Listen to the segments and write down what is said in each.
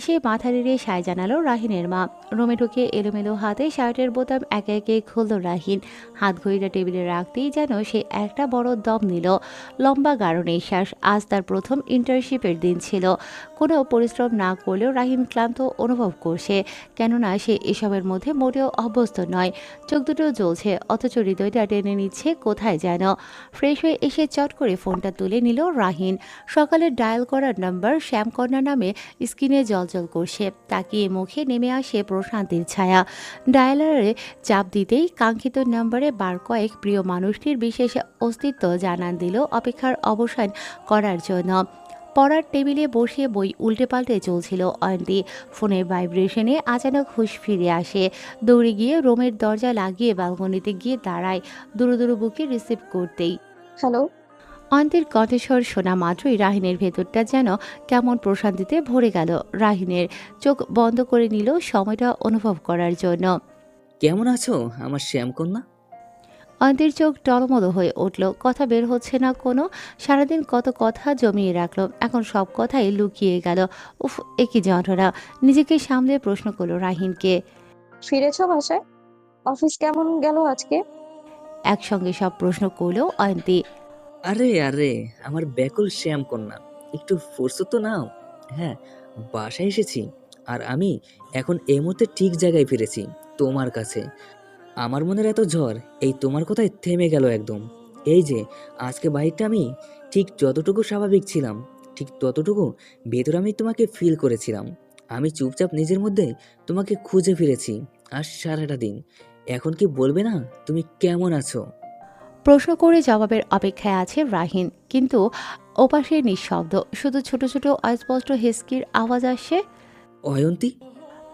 সে মাথা নেড়ে সায় জানালো রাহিনের মা। রুমে ঢুকে এলোমেলো হাতে শার্টের বোতাম একে একে খুলল রাহিন। হাত ঘড়িটা টেবিলে রাখতেই যেন সে একটা বড় দম নিল। লম্বা গাঢ় নিঃশ্বাস। আজ তার প্রথম ইন্টার্নশিপের দিন ছিল। কোনো পরিশ্রম না করলেও রাহিন ক্লান্ত অনুভব করছে, কেননা সে এসবের মধ্যে মোটেও অভ্যস্ত নয়। চোখ দুটো জ্বলছে, অথচ হৃদয়টা টেনে নিচ্ছে কোথায় যেন। ফ্রেশ হয়ে এসে চট করে ফোনটা তুলে নিল রাহিন। সকালে ডায়াল করার নাম্বার শ্যামকন্যা নামে স্ক্রিনে জ্বলজ্বল করছে। তাকিয়ে মুখে নেমে আসে প্রশান্তির ছায়া। ডায়ালারে চাপ দিতেই কাঙ্ক্ষিত নম্বরে বার কয়েক প্রিয় মানুষটির বিশেষ অস্তিত্ব জানান দিল অপেক্ষার অবসান করার জন্য। পড়ার টেবিলে বসে বই উল্টে পাল্টে চলছিল অয়ন্তী। ফোনের ভাইব্রেশনে আচানক হুঁশ ফিরে আসে। দৌড়ে গিয়ে রুমের দরজা লাগিয়ে ব্যালকনিতে গিয়ে দাঁড়ায়, দুরু দুরু বুকে রিসিভ করতেই। হ্যালো। অয়ন্তীর কণ্ঠস্বর শোনা মাত্রই রাহিনের ভেতরটা যেন কেমন প্রশান্তিতে ভরে গেল। রাহিনের চোখ বন্ধ করে নিল সময়টা অনুভব করার জন্য। কেমন আছো আমার শ্যামকন্যা? অয়ন্তীর চোখ টলমল হয়ে উঠল, কথা বের হচ্ছে না কোনো। সারাদিন কত কথা জমিয়ে রাখলো, এখন সব কথাই লুকিয়ে গেল। উফ, একই যন্ত্রণা। নিজেকে সামলে প্রশ্ন করলো রাহিনকে। ফিরেছো বাসায়? অফিস কেমন গেল আজকে? একসঙ্গে সব প্রশ্ন করলো অয়ন্তী। আরে আরে, আমার ব্যাকুল শ্যামকন্যা, একটু ফুরসত তো নাও। হ্যাঁ, বাসায় এসেছি। আর আমি এখন এই মুহূর্তে ঠিক জায়গায় ফিরেছি, তোমার কাছে। আমার মনের এত ঝড় এই তোমার কথায় থেমে গেল একদম। এই যে আজকে বাইকটা আমি ঠিক যতটুকু স্বাভাবিক ছিলাম, ঠিক ততটুকু ভেতরে আমি তোমাকে ফিল করেছিলাম। আমি চুপচাপ নিজের মধ্যে তোমাকে খুঁজে ফিরেছি আর সারাটা দিন। এখন কি বলবে না তুমি কেমন আছো? প্রশ্ন করে জবাবের অপেক্ষায় আছে রাহিন, কিন্তু ওপাশে নিঃশব্দ। শুধু ছোট ছোট অস্পষ্ট হেসকির আওয়াজ আসে। অয়ন্তী।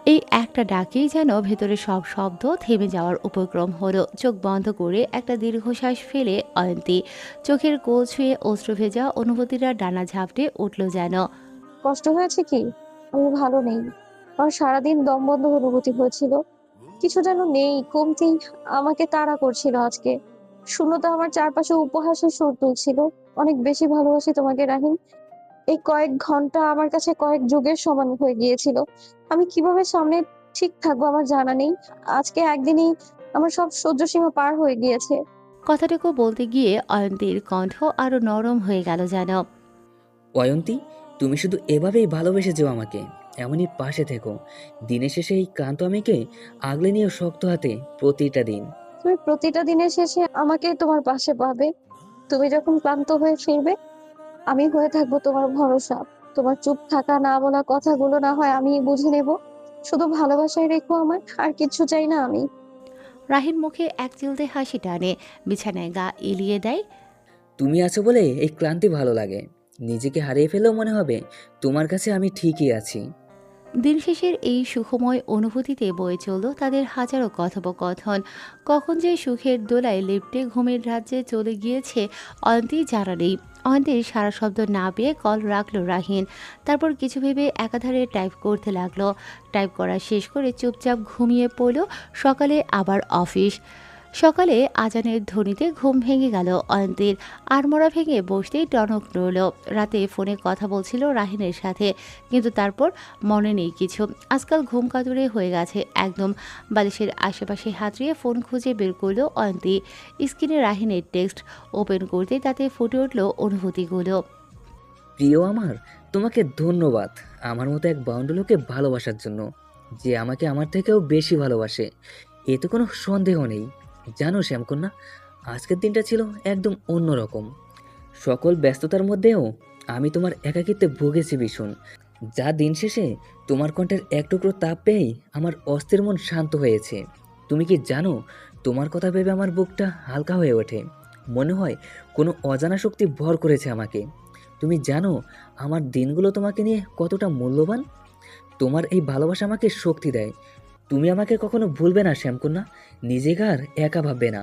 এই একটা ডাকেই যেন ভেতরে সব শব্দ থেমে যাওয়ার উপক্রম হলো। চোখ বন্ধ করে একটা দীর্ঘশ্বাস ফেলে অয়ন্তী। চোখের কোল ছুঁয়ে অশ্রু ভেজা অনুভূতিরা ডানা ঝাপটে উঠল যেন। কষ্ট হয়েছে কি? আমি ভালো নেই। আমার সারাদিন দমবন্ধ অনুভূতি হয়েছিল। কিছু যেন নেই, কমতি আমাকে তাড়া করছিল আজকে। শূন্যতা আমার চারপাশে উপহাসের সুর তুলছিল। অনেক বেশি ভালোবাসি তোমাকে রাহিন। এই কয়েক ঘন্টা আমার কাছে কয়েক যুগের সমান হয়ে গিয়েছিল। আমি কিভাবে সামনে ঠিক থাকবো আমার জানা নেই। আজকে একদিনই আমার সব সহ্য সীমা পার হয়ে গিয়েছে। কথাটুকু বলতে গিয়ে অয়ন্তীর কণ্ঠ আরো নরম হয়ে গেল যেন। অয়ন্তী, তুমি শুধু এভাবেই ভালোবেসে যেও আমাকে, এমনই পাশে থেকো। দিনের শেষে এই ক্লান্ত আমিকে আগলে নিয়ে শক্ত হাতে প্রতিটা দিন। তুমি প্রতিটা দিনের শেষে আমাকে তোমার পাশে পাবে। তুমি যখন ক্লান্ত হয়ে ফিরবে, আমি হয়ে থাকবো তোমার ভরসা। তোমার চুপ থাকা, না বলা কথাগুলো না হয় আমি বুঝে নেব। শুধু ভালোবাসায় রেখো আমার, আর কিচ্ছু চাই না আমি। রাহিন মুখে এক চিলতে হাসি টানে, বিছানায় গা এলিয়ে দেয়। তুমি আছো বলে এই ক্লান্তি ভালো লাগে। নিজেকে হারিয়ে ফেলেও মনে হবে তোমার কাছে আমি ঠিকই আছি। দিন শেষের এই সুখময় অনুভূতিতে বয়ে চলল তাদের হাজারো কথোপকথন। কখন যে সুখের দোলায় লেপ্টে ঘুমের রাজ্যে চলে গিয়েছে অয়ন্তী জানা নেই। অয়ন্তীর সারা শব্দ না পেয়ে কল রাখলো রাহিন। তারপর কিছু ভেবে একাধারে টাইপ করতে লাগলো। টাইপ করা শেষ করে চুপচাপ ঘুমিয়ে পড়ল। সকালে আবার অফিস। সকালে আজানের ধ্বনিতে ঘুম ভেঙে গেল অয়ন্তীর। আড়মোড়া ভেঙে বসতেই টনক নড়ল। রাতে ফোনে কথা বলছিল রাহিনের সাথে, কিন্তু তারপর মনে নেই কিছু। আজকাল ঘুম কাতুরে হয়ে গেছে একদম। বালিশের আশেপাশে হাতড়িয়ে ফোন খুঁজে বের করলো অয়ন্তী। স্ক্রিনে রাহিনের টেক্সট ওপেন করতেই তাতে ফুটে উঠল অনুভূতিগুলো। প্রিয় আমার, তোমাকে ধন্যবাদ আমার মতো এক বাউন্ডুলোকে ভালোবাসার জন্য, যে আমাকে আমার থেকেও বেশি ভালোবাসে। এতে কোনো সন্দেহ নেই। জানো শ্যামকন্যা, আজকের দিনটা ছিল একদম অন্যরকম। সকল ব্যস্ততার মধ্যেও আমি তোমার একাকিত্বে ভুগেছি ভীষণ। যা দিন শেষে তোমার কণ্ঠের এক টুকরো তাপ পেয়েই আমার অস্থির মন শান্ত হয়েছে। তুমি কি জানো, তোমার কথা ভেবে আমার বুকটা হালকা হয়ে ওঠে। মনে হয় কোনো অজানা শক্তি ভর করেছে আমাকে। তুমি জানো আমার দিনগুলো তোমাকে নিয়ে কতটা মূল্যবান। তোমার এই ভালোবাসা আমাকে শক্তি দেয়। তুমি আমাকে কখনো ভুলবে না শ্যামকন্যা, নিজেকে আর একা ভাববে না।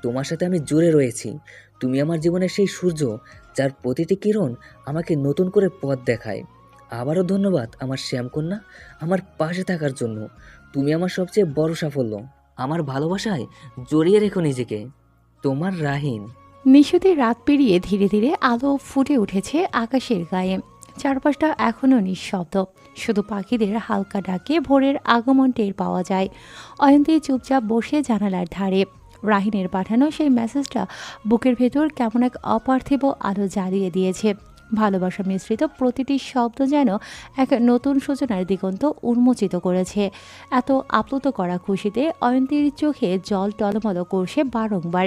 তোমার সাথে আমি জুড়ে রয়েছি। তুমি আমার জীবনের সেই সূর্য, যার প্রতিটি কিরণ আমাকে নতুন করে পথ দেখায়। আবারও ধন্যবাদ আমার শ্যামকন্যা, আমার পাশে থাকার জন্য। তুমি আমার সবচেয়ে বড় সাফল্য। আমার ভালোবাসায় জড়িয়ে রেখো নিজেকে। তোমার রাহিন। নিশুতি রাত পেরিয়ে ধীরে ধীরে আলো ফুটে উঠেছে আকাশের গায়ে। চারপাশটা এখনও নিঃশব্দ, শুধু পাখিদের হালকা ডাকে ভোরের আগমন টের পাওয়া যায়। অয়ন্তী চুপচাপ বসে জানালার ধারে। রাহিনের পাঠানো সেই মেসেজটা বুকের ভেতর কেমন এক অপার্থিব আলো জ্বালিয়ে দিয়েছে। ভালোবাসা মিশ্রিত প্রতিটি শব্দ যেন এক নতুন সূচনার দিগন্ত উন্মোচিত করেছে। এত আপ্লুত করা খুশিতে অয়ন্তীর চোখে জল টলমল করছে বারংবার।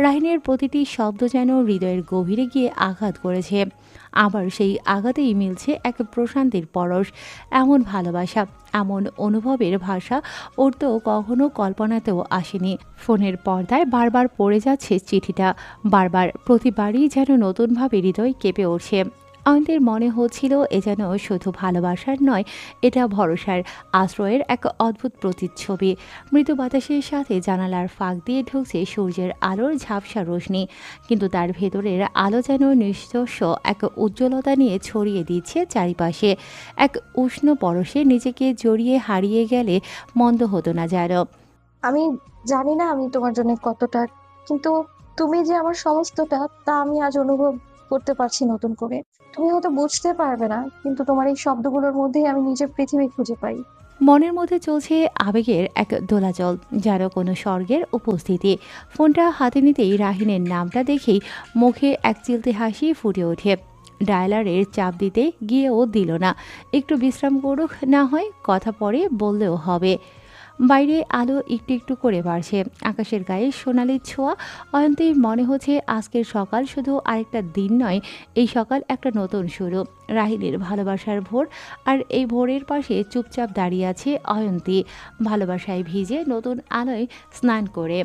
রাহিনের প্রতিটি শব্দ যেন হৃদয়ের গভীরে গিয়ে আঘাত করেছে। আবার সেই আঘাতেই মিলছে এক প্রশান্তির পরশ। এমন ভালোবাসা, এমন অনুভবের ভাষা ওর তো কখনো কল্পনাতেও আসেনি। ফোনের পর্দায় বারবার পড়ে যাচ্ছে চিঠিটা, বারবার, প্রতিবারই যেন নতুনভাবে হৃদয় কেঁপে উঠছে। আমাদের মনে হচ্ছিল এ যেন শুধু ভালোবাসার নয়, এটা ভরসার, আশ্রয়ের এক অদ্ভুত প্রতিচ্ছবি। মৃদু বাতাসের সাথে জানালার ফাঁক দিয়ে ঢুকছে সূর্যের আলোর ঝাপসা রোশনি, কিন্তু তার ভেতরের আলো যেন নিজস্ব এক উজ্জ্বলতা নিয়ে ছড়িয়ে দিচ্ছে চারিপাশে। এক উষ্ণ পরশে নিজেকে জড়িয়ে হারিয়ে গেলে মন্দ হতো না যেন। আমি জানি না আমি তোমার জন্য কতটা, কিন্তু তুমি যে আমার সমস্তটা, তা আমি আজ অনুভব করতে পারছি নতুন করে। তুমি হয়তো বুঝতে পারবে না, কিন্তু তোমার এই শব্দগুলোর মধ্যেই আমি নিজের পৃথিবী খুঁজে পাই। মনের মধ্যে চলছে আবেগের এক দোলাচল, যেন কোনো স্বর্গের উপস্থিতি। ফোনটা হাতে নিতেই রাহিনের নামটা দেখেই মুখে এক চিলতে হাসি ফুটে ওঠে। ডায়ালারের চাপ দিতে গিয়েও দিল না। একটু বিশ্রাম করুক না হয়, কথা পরে বললেও হবে। বাইরে আলো একটু একটু করে বাড়ছে, আকাশের গায়ে সোনালি ছোঁয়া। অয়ন্তীর মনে হচ্ছে আজকের সকাল শুধু আরেকটা দিন নয়, এই সকাল একটা নতুন শুরু। রাহিনের ভালোবাসার ভোর, আর এই ভোরের পাশে চুপচাপ দাঁড়িয়ে আছে অয়ন্তী, ভালোবাসায় ভিজে নতুন আলোয় স্নান করে।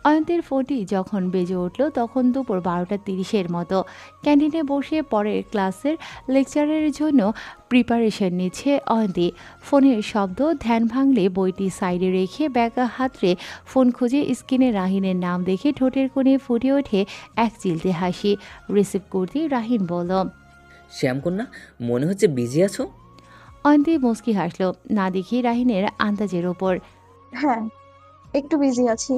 অয়ন্তের ফোনটি যখন বেজে উঠল তখন দুপুর 12:30 মতো। ক্যান্টিনে বসে পরের ক্লাসের লেকচারের জন্য প্রিপারেশন নিচ্ছে অয়ন্তী। ফোনের শব্দ ধ্যান ভাঙলে বইটি সাইডে রেখে ব্যাগা হাতড়ে ফোন খুঁজে স্ক্রিনে রাহিনের নাম দেখে ঠোঁটের কোণে ফুটে ওঠে এক চিলতে হাসি। রিসিভ করতেই রাহিন বলল, শ্যামকন্যা, মনে হচ্ছে বিজি আছো। অয়ন্তী মুচকি হাসল, না দেখি রাহিনের আন্দাজের ওপর। হ্যাঁ, একটু বিজি আছি।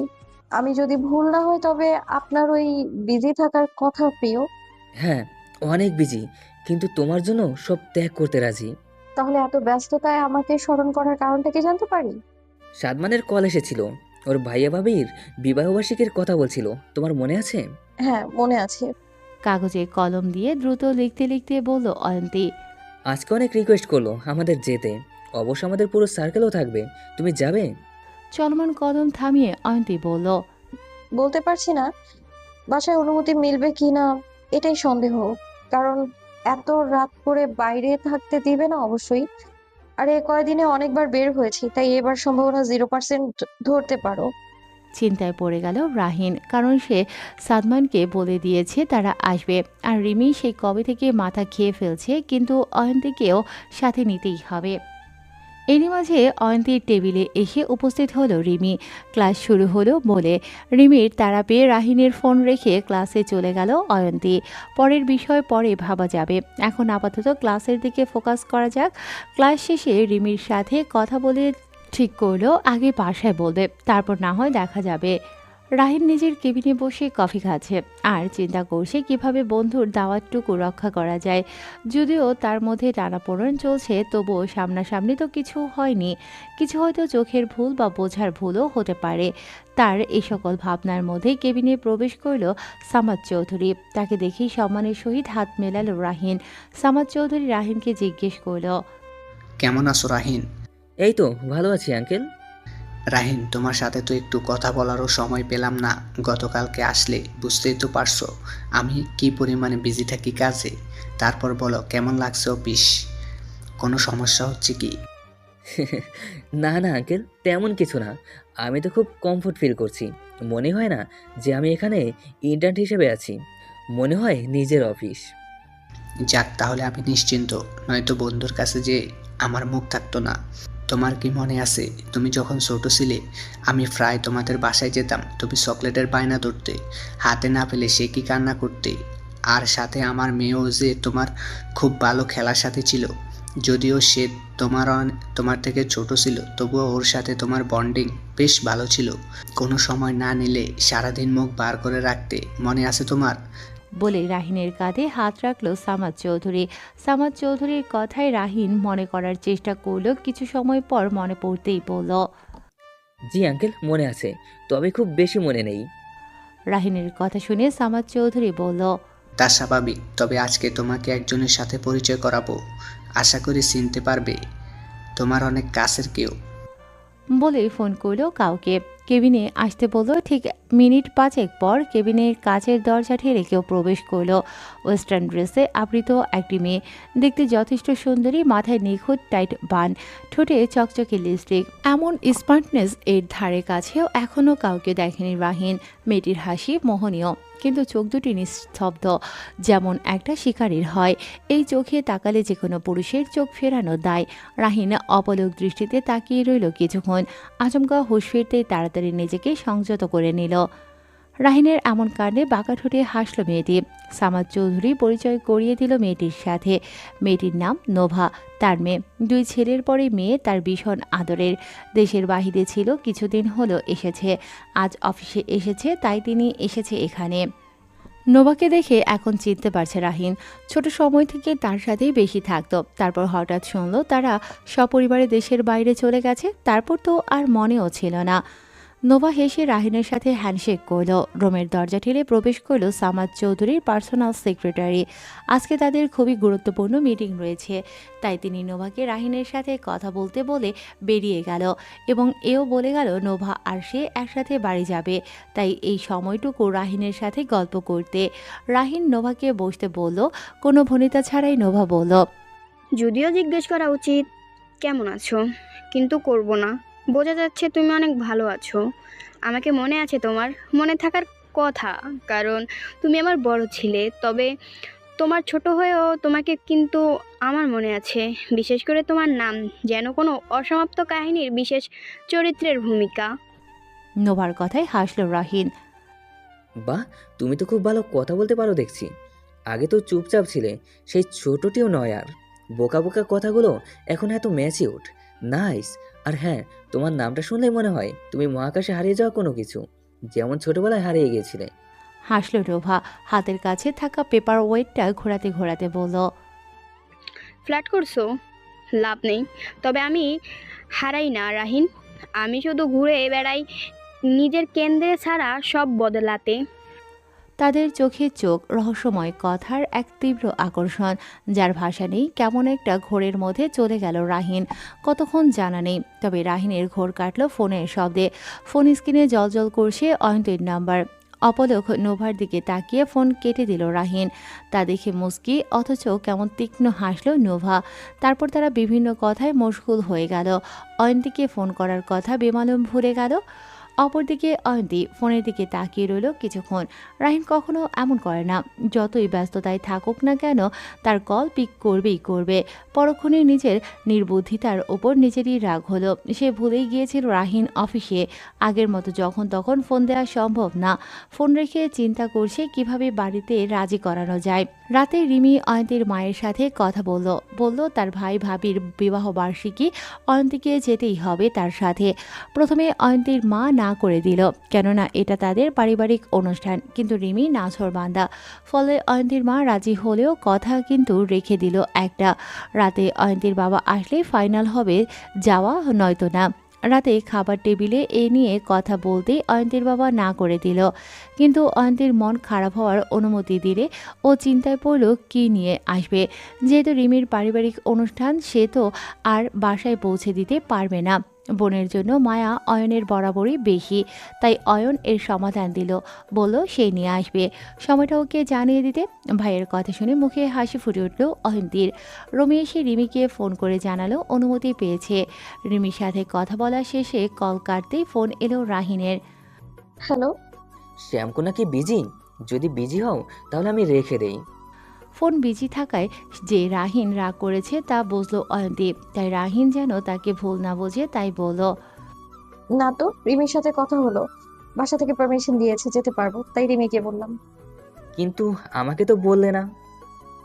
আমি যদি ভুল না হয় তবে আপনার ওই বিজি থাকার কথা, প্রিয়। হ্যাঁ, অনেক বিজি, কিন্তু তোমার জন্য সব ত্যাগ করতে রাজি। তাহলে এত ব্যস্ততায় আমাকে স্মরণ করার কারণটা কি জানতে পারি? সাদমানের কল এসেছিল, ওর ভাইয়া ভাবির বিবাহবার্ষিকীর কথা বলছিল, তোমার মনে আছে? হ্যাঁ, মনে আছে। কাগজে কলম দিয়ে দ্রুত লিখতে লিখতে বলল অয়ন্তী। আজকে অনেক রিকোয়েস্ট করলো আমাদের যেতে, অবশ্য আমাদের পুরো সার্কেলও থাকবে, তুমি যাবে? চলমান কদম থামিয়ে অয়ন্তী বলল, বলতে পারছি না, বাসায় অনুমতি মিলবে কি না এটাই সন্দেহ। কারণ এত রাত করে বাইরে থাকতে দিবে না অবশ্যই। আর এ কয়দিনে অনেকবার বের হয়েছি, তাই এবার সম্ভাবনা 0% ধরতে পারো। চিন্তায় পড়ে গেল রাহিন, কারণ সে সাদমানকে বলে দিয়েছে তারা আসবে। আর রিমি সেই কবে থেকে মাথা খেয়ে ফেলছে, কিন্তু অয়ন্তীকেও সাথে নিতেই হবে। এরই মাঝে অয়ন্তীর টেবিলে এসে উপস্থিত হলো রিমি। ক্লাস শুরু হলো বলে রিমির তাড়া পেয়ে রাহিনের ফোন রেখে ক্লাসে চলে গেল অয়ন্তী। পরের বিষয় পরে ভাবা যাবে, এখন আপাতত ক্লাসের দিকে ফোকাস করা যাক। ক্লাস শেষে রিমির সাথে কথা বলে ঠিক করলো আগে বাসায় বলবে, তারপর না হয় দেখা যাবে। রাহিন নিজের কেবিনে বসে কফি খাচ্ছে আর চিন্তা করছে কিভাবে বন্ধুর দাওয়াতটুকু রক্ষা করা যায়। যদিও তার মধ্যে টানাপোড়েন চলছে, তবুও সামনাসামনি তো কিছু হয়নি। কিছু হয়তো চোখের ভুল বা বোঝার ভুলও হতে পারে। তার এই সকল ভাবনার মধ্যে কেবিনে প্রবেশ করল সামাদ চৌধুরী। তাকে দেখেই সম্মানের সহিত হাত মেলালো রাহিন। সামাদ চৌধুরী রাহিনকে জিজ্ঞেস করল, কেমন আছো রাহিন? এই তো ভালো আছি আঙ্কেল। রাহিন, তোমার সাথে তো একটু কথা বলারও সময় পেলাম না। গতকালকে আসলে বুঝতেই তো পারছো আমি কি পরিমাণে বিজি থাকি কাজে। তারপর বলো, কেমন লাগছে অফিস? কোনো সমস্যা হচ্ছে কি? না না আঙ্কেল, তেমন কিছু না, আমি তো খুব কমফোর্ট ফিল করছি। মনে হয় না যে আমি এখানে ইন্টার্ন হিসেবে আছি, মনে হয় নিজের অফিস। যাক, তাহলে আমি নিশ্চিন্ত, নয়তো বন্ধুর কাছে যে আমার মুখ থাকতো না। তোমার কি মনে আছে, তুমি যখন ছোট ছিলে আমি প্রায় তোমাদের বাসায় যেতাম, তুমি চকলেটের বায়না ধরতে, হাতে না পেলে সে কি কান্না করতে। আর সাথে আমার মেয়েও যে তোমার খুব ভালো খেলার সাথে ছিল। যদিও সে তোমার থেকে ছোট ছিল, তবুও ওর সাথে তোমার বন্ডিং বেশ ভালো ছিল। কোনো সময় না নিলে সারাদিন মুখ বার করে রাখতে, মনে আছে তোমার? বলে রাহিনের কাঁধে হাত রাখলো সামাদ চৌধুরী। সামাদ চৌধুরীর কথায় রাহিন মনে করার চেষ্টা করলো, কিছু সময় পর মনে পড়তেই বলল, জি আঙ্কেল, মনে আছে, তবে খুব বেশি মনে নেই। রাহিনের কথা শুনে সামাদ চৌধুরী বলল, তা স্বাভাবিক, তবে আজকে তোমাকে একজনের সাথে পরিচয় করাবো। আশা করি চিনতে পারবে, তোমার অনেক কাছের কেউ। বলে ফোন করলো কাউকে। কেবিনে আসতে বলল। ঠিক মিনিট 5 পর কেবিনের কাচের দরজা ঠেলে কেউ প্রবেশ করলো। ওয়েস্টার্ন ড্রেসে আবৃত একটি মেয়ে, দেখতে যথেষ্ট সুন্দরী, মাথায় নিখুঁত টাইট বান, ঠোঁটে চকচকে লিপস্টিক। এমন স্মার্টনেস এর ধারে কাছেও এখনও কাউকে দেখেনি রাহিন। মেয়েটির হাসি মোহনীয়, কিন্তু চোখ দুটি নিস্তব্ধ, যেমন একটা শিকারীর হয়। এই চোখে তাকালে যে কোনো পুরুষের চোখ ফেরানো দায়। রাহিন অপলক দৃষ্টিতে তাকিয়ে রইল কিছুক্ষণ। আচমকা হুঁশ ফিরতেই তাড়াতাড়ি নিজেকে সংযত করে নিল। রাহিনের এমন কাণ্ডে বাঁকা ঠোঁটে হাসল মেয়েটি। সামাদ চৌধুরী পরিচয় করিয়ে দিল মেয়েটির সাথে। মেয়েটির নাম নোভা, তার মেয়ে। 2 ছেলের পরে মেয়ে, তার ভীষণ আদরের। দেশের বাহিরে ছিল, কিছুদিন হলো এসেছে। আজ অফিসে এসেছে, তাই তিনি এসেছে এখানে। নোভাকে দেখে এখন চিনতে পারছে রাহিন। ছোট সময় থেকে তার সাথেই বেশি থাকতো, তারপর হঠাৎ শুনল তারা সপরিবারে দেশের বাইরে চলে গেছে। তারপর তো আর মনেও ছিল না। নোভা হেসে রাহিনের সাথে হ্যান্ডশেক করল। রুমের দরজা ঠেলে প্রবেশ করল সামাদ চৌধুরীর পার্সোনাল সেক্রেটারি। আজকে তাদের খুবই গুরুত্বপূর্ণ মিটিং রয়েছে, তাই তিনি নোভাকে রাহিনের সাথে কথা বলতে বলে বেরিয়ে গেল এবং এও বলে গেল নোভা আর সে একসাথে বাড়ি যাবে, তাই এই সময়টুকু রাহিনের সাথে গল্প করতে। রাহিন নোভাকে বসতে বলল। কোনো ভনিতা ছাড়াই নোভা বলল, যদিও জিজ্ঞেস করা উচিত কেমন আছো, কিন্তু করব না। বোঝা যাচ্ছে তুমি অনেক ভালো আছো। আমাকে মনে আছে, তোমার মনে থাকার কথা, কারণ তুমি আমার বড় ছিলে। তবে তোমার ছোট হয়েও তোমাকে কিন্তু আমার মনে আছে। বিশেষ করে তোমার নাম, যেন কোনো অসমাপ্ত কাহিনীর বিশেষ চরিত্রের ভূমিকা। নোভার কথায় হাসল রাহিন। বাহ, তুমি তো খুব ভালো কথা বলতে পারো দেখছি। আগে তো চুপচাপ ছিলে, সেই ছোটটিও নয় আর। বোকা বোকা কথাগুলো এখন এত ম্যাচিউড, নাইস। আর হ্যাঁ, তোমার নামটা শুনলেই মনে হয় তুমি মহাকাশে হারিয়ে যাওয়া কোনো কিছু, যেমন ছোটবেলায় হারিয়ে গিয়েছিলে। হাসল নোভা, হাতের কাছে থাকা পেপার ওয়েটটা ঘোরাতে ঘোরাতে বলল, ফ্ল্যাট করছো, লাভ নেই। তবে আমি হারাই না রাহিন, আমি শুধু ঘুরে বেড়াই নিজের কেন্দ্রে ছাড়া সব বদলাতে। তাদের চোখে চোখ, রহস্যময় কথার এক তীব্র আকর্ষণ, যার ভাষা নেই। কেমন একটা ঘোরের মধ্যে চলে গেল রাহিন। কতক্ষণ জানা নেই, তবে রাহিনের ঘোর কাটল ফোনের শব্দে। ফোন স্ক্রিনে জলজল করছে অয়ন্তীর নাম্বার। অপলক নোভার দিকে তাকিয়ে ফোন কেটে দিল রাহিন। তা দেখে মুস্কি, অথচ কেমন তীক্ষ্ণ হাসল নোভা। তারপর তারা বিভিন্ন কথায় মশগুল হয়ে গেল। অয়ন্তীকে ফোন করার কথা বেমালুম ভুলে গেল। অপরদিকে অয়ন্তী ফোনের দিকে তাকিয়ে রইল কিছুক্ষণ। রাহিন কখনো এমন করে না, যতই ব্যস্ততায় থাকুক না কেন তার কল পিক করবেই করবে। পরক্ষণে নিজের নির্বুদ্ধিতার ওপর নিজেরই রাগ হলো। সে ভুলেই গিয়েছিল রাহিন অফিসে। আগের মতো যখন তখন ফোন দেওয়া সম্ভব না। ফোন রেখে চিন্তা করছে কিভাবে বাড়িতে রাজি করানো যায়। রাতে রিমি অয়ন্তীর মায়ের সাথে কথা বলল তার ভাই ভাবির বিবাহ বার্ষিকী, অয়ন্তীকে যেতেই হবে তার সাথে। প্রথমে অয়ন্তীর মা না করে দিল, কেননা এটা তাদের পারিবারিক অনুষ্ঠান, কিন্তু রিমি নাছোড়বান্দা। ফলে অয়ন্তীর মা রাজি হলেও কথা কিন্তু রেখে দিল একটা। রাতে অয়ন্তীর বাবা আসলে ফাইনাল হবে যাওয়া, নয়তো না। রাতে খাবার টেবিলে এ নিয়ে কথা বলতেই অয়ন্তীর বাবা না করে দিল, কিন্তু অয়ন্তীর মন খারাপ হওয়ার অনুমতি দিলে ও চিন্তায় পড়ল কী নিয়ে আসবে। যেহেতু রিমির পারিবারিক অনুষ্ঠান, সে তো আর বাসায় পৌঁছে দিতে পারবে না। বোনের জন্য মায়া অয়নের বরাবরই বেশি, তাই অয়ন এর সমাধান দিল, বলল সে নিয়ে আসবে। সময়টা ওকে জানিয়ে দিতে। ভাইয়ের কথা শুনে মুখে হাসি ফুটে উঠল অয়ন্তীর। রমি এসে রিমিকে ফোন করে জানালো অনুমতি পেয়েছে। রিমির সাথে কথা বলা শেষে কল কাটতেই ফোন এলো রাহিনের। হ্যালো। শ্যামকোনা কি বিজি? যদি বিজি হও তাহলে আমি রেখে দেই। ফোন বিজি থাকায় যে রাহিন রাগ করেছে তা বুঝলো অয়ন্তী, তাই রাহিন যেন তাকে ভুল না বোঝে তাই বলল, না তো, রিমির সাথে কথা হলো, বাসা থেকে পারমিশন দিয়েছে, যেতে পারবো, তাই রিমিকে বললাম। কিন্তু আমাকে তো বললে না।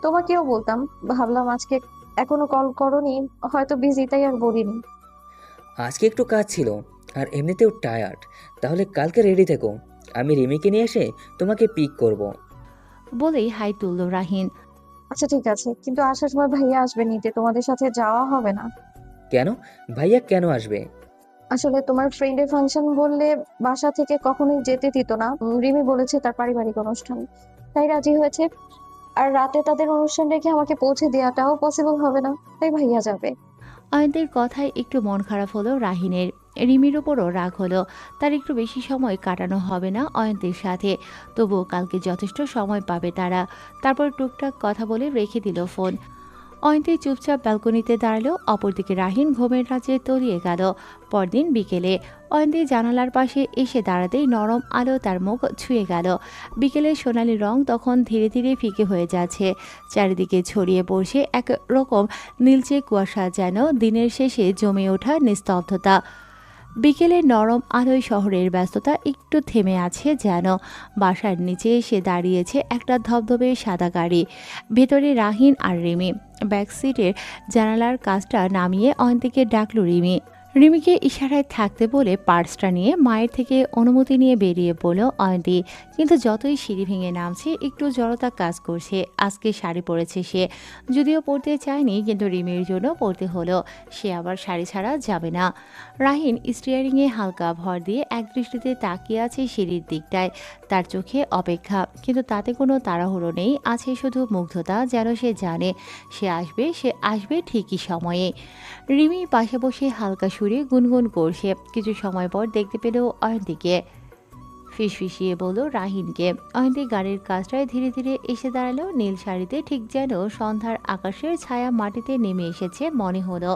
তোমাকেও বলতাম, ভাবলাম আজকে এখনো কল করনি, হয়তো বিজি, তাই আর বলিনি। আজকে একটু কাজ ছিল, আর এমনিতেও টায়ার্ড। তাহলে কালকে রেডি থেকো, আমি রিমিকে নিয়ে এসে তোমাকে পিক করব। বলেই হাই তুলল রাহিন। আচ্ছা ঠিক আছে, কিন্তু আসার সময় ভাইয়া আসবে নিতে, তোমাদের সাথে যাওয়া হবে না। কেন? ভাইয়া কেন আসবে? আসলে তোমার ফ্রেন্ডের ফাংশন বললে বাসা থেকে কখনোই যেতে দিত না। রিমি বলেছে তার পারিবারিক অনুষ্ঠান, তাই রাজি হয়েছে। আর রাতে তাদের অনুষ্ঠান রেখে আমাকে পৌঁছে দেওয়াটাও পসিবল হবে না, তাই ভাইয়া যাবে। অয়ন্তীর কথায় একটু মন খারাপ হলো রাহিনের। রিমির ওপরও রাগ হলো। তার একটু বেশি সময় কাটানো হবে না অয়ন্তীর সাথে, তবুও কালকে যথেষ্ট সময় পাবে তারা। তারপর টুকটাক কথা বলে রেখে দিল ফোন। অয়ন্তী চুপচাপ ব্যালকনিতে দাঁড়ালো, অপরদিকে রাহিন ঘুমের রাজ্যে তলিয়ে গেল। পরদিন বিকেলে অয়ন্তী জানালার পাশে এসে দাঁড়াতেই নরম আলো তার মুখ ছুঁয়ে গেল। বিকেলের সোনালি রং তখন ধীরে ধীরে ফিকে হয়ে যাচ্ছে, চারিদিকে ছড়িয়ে পড়ছে এক রকম নীলচে কুয়াশা, যেন দিনের শেষে জমে ওঠা নিস্তব্ধতা। বিকেলের নরম আলোয় শহরের ব্যস্ততা একটু থেমে আছে যেন। বাসার নিচে এসে দাঁড়িয়েছে একটা ধবধবে সাদা গাড়ি। ভেতরে রাহিন আর রিমি। ব্যাক সিটের জানালার কাজটা নামিয়ে অয়ন্তীকে ডাকল রিমি। রিমিকে ইশারায় থাকতে বলে পার্সটা নিয়ে মায়ের থেকে অনুমতি নিয়ে বেরিয়ে পড়ল অয়ন্তী। কিন্তু যতই সিঁড়ি ভেঙে নামছে একটু জড়তা কাজ করছে। আজকে শাড়ি পরেছে সে, যদিও পরতে চায়নি, কিন্তু রিমির জন্য পরতে হলো। সে আবার শাড়ি ছাড়া যাবে না। রাহিন স্টিয়ারিংয়ে হালকা ভর দিয়ে একদৃষ্টিতে তাকিয়ে আছে সিঁড়ির দিকটায়। তার চোখে অপেক্ষা, কিন্তু তাতে কোনো তাড়াহুড়ো নেই, আছে শুধু মুগ্ধতা, যেন সে জানে সে আসবে ঠিকই সময়ে। রিমি পাশে বসে হালকা সুরে গুনগুন করছে। কিছু সময় পর দেখতে পেল অয়ন্তীকে। ফিসফিসিয়ে বলল রাহিনকে। অয়ন্তী গাড়ির কাজটায় ধীরে ধীরে এসে দাঁড়ালো, নীল শাড়িতে, ঠিক যেন সন্ধ্যার আকাশের ছায়া মাটিতে নেমে এসেছে মনে হলো।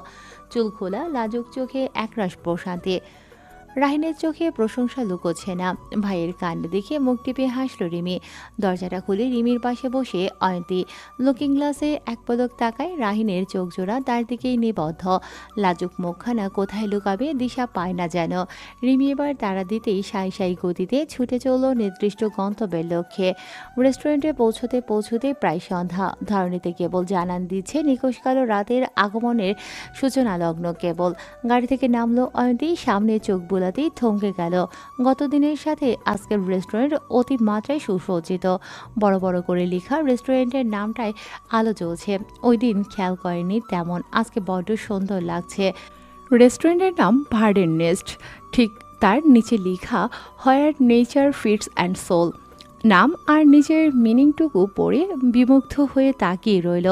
চুল খোলা, লাজুক চোখে একরাশ প্রশান্তি। রাহিনের চোখে প্রশংসা লুকোচ্ছে না। ভাইয়ের কাণ্ড দেখে মুখ টিপে হাসল রিমি। দরজাটা খুলে রিমির পাশে বসে অয়ন্তী লুকিং গ্লাসে এক পলক তাকায়। রাহিনের চোখ জোড়া তার দিকেই নিবদ্ধ। লাজুক মুখখানা কোথায় লুকাবে দিশা পায় না যেন। রিমি এবার তাড়া দিতেই সাই সাই গতিতে ছুটে চলল নির্দিষ্ট গন্তব্যের লক্ষ্যে। রেস্টুরেন্টে পৌঁছতে পৌঁছতে প্রায় সন্ধ্যা। ধরণীতে কেবল জানান দিচ্ছে নিখোঁজ কালো রাতের আগমনের সূচনা লগ্ন কেবল। গাড়ি থেকে নামলো অয়ন্তী, সামনে চোখ বুলাতেই থমকে গেল। গতদিনের সাথে আজকের রেস্টুরেন্ট অতি মাত্রায় সুসজ্জিত। বড় বড় করে লেখা রেস্টুরেন্টের নামটায় আলো জ্বলছে। ওই দিন খেয়াল করেনি তেমন, আজকে বড্ড সুন্দর লাগছে। রেস্টুরেন্টের নাম ভার্ডেন নেস্ট, ঠিক তার নিচে লেখা হোয়ার নেচার ফিটস অ্যান্ড সোল। নাম আর নিজের মিনিংটুকু পড়ে বিমুগ্ধ হয়ে তাকিয়ে রইল।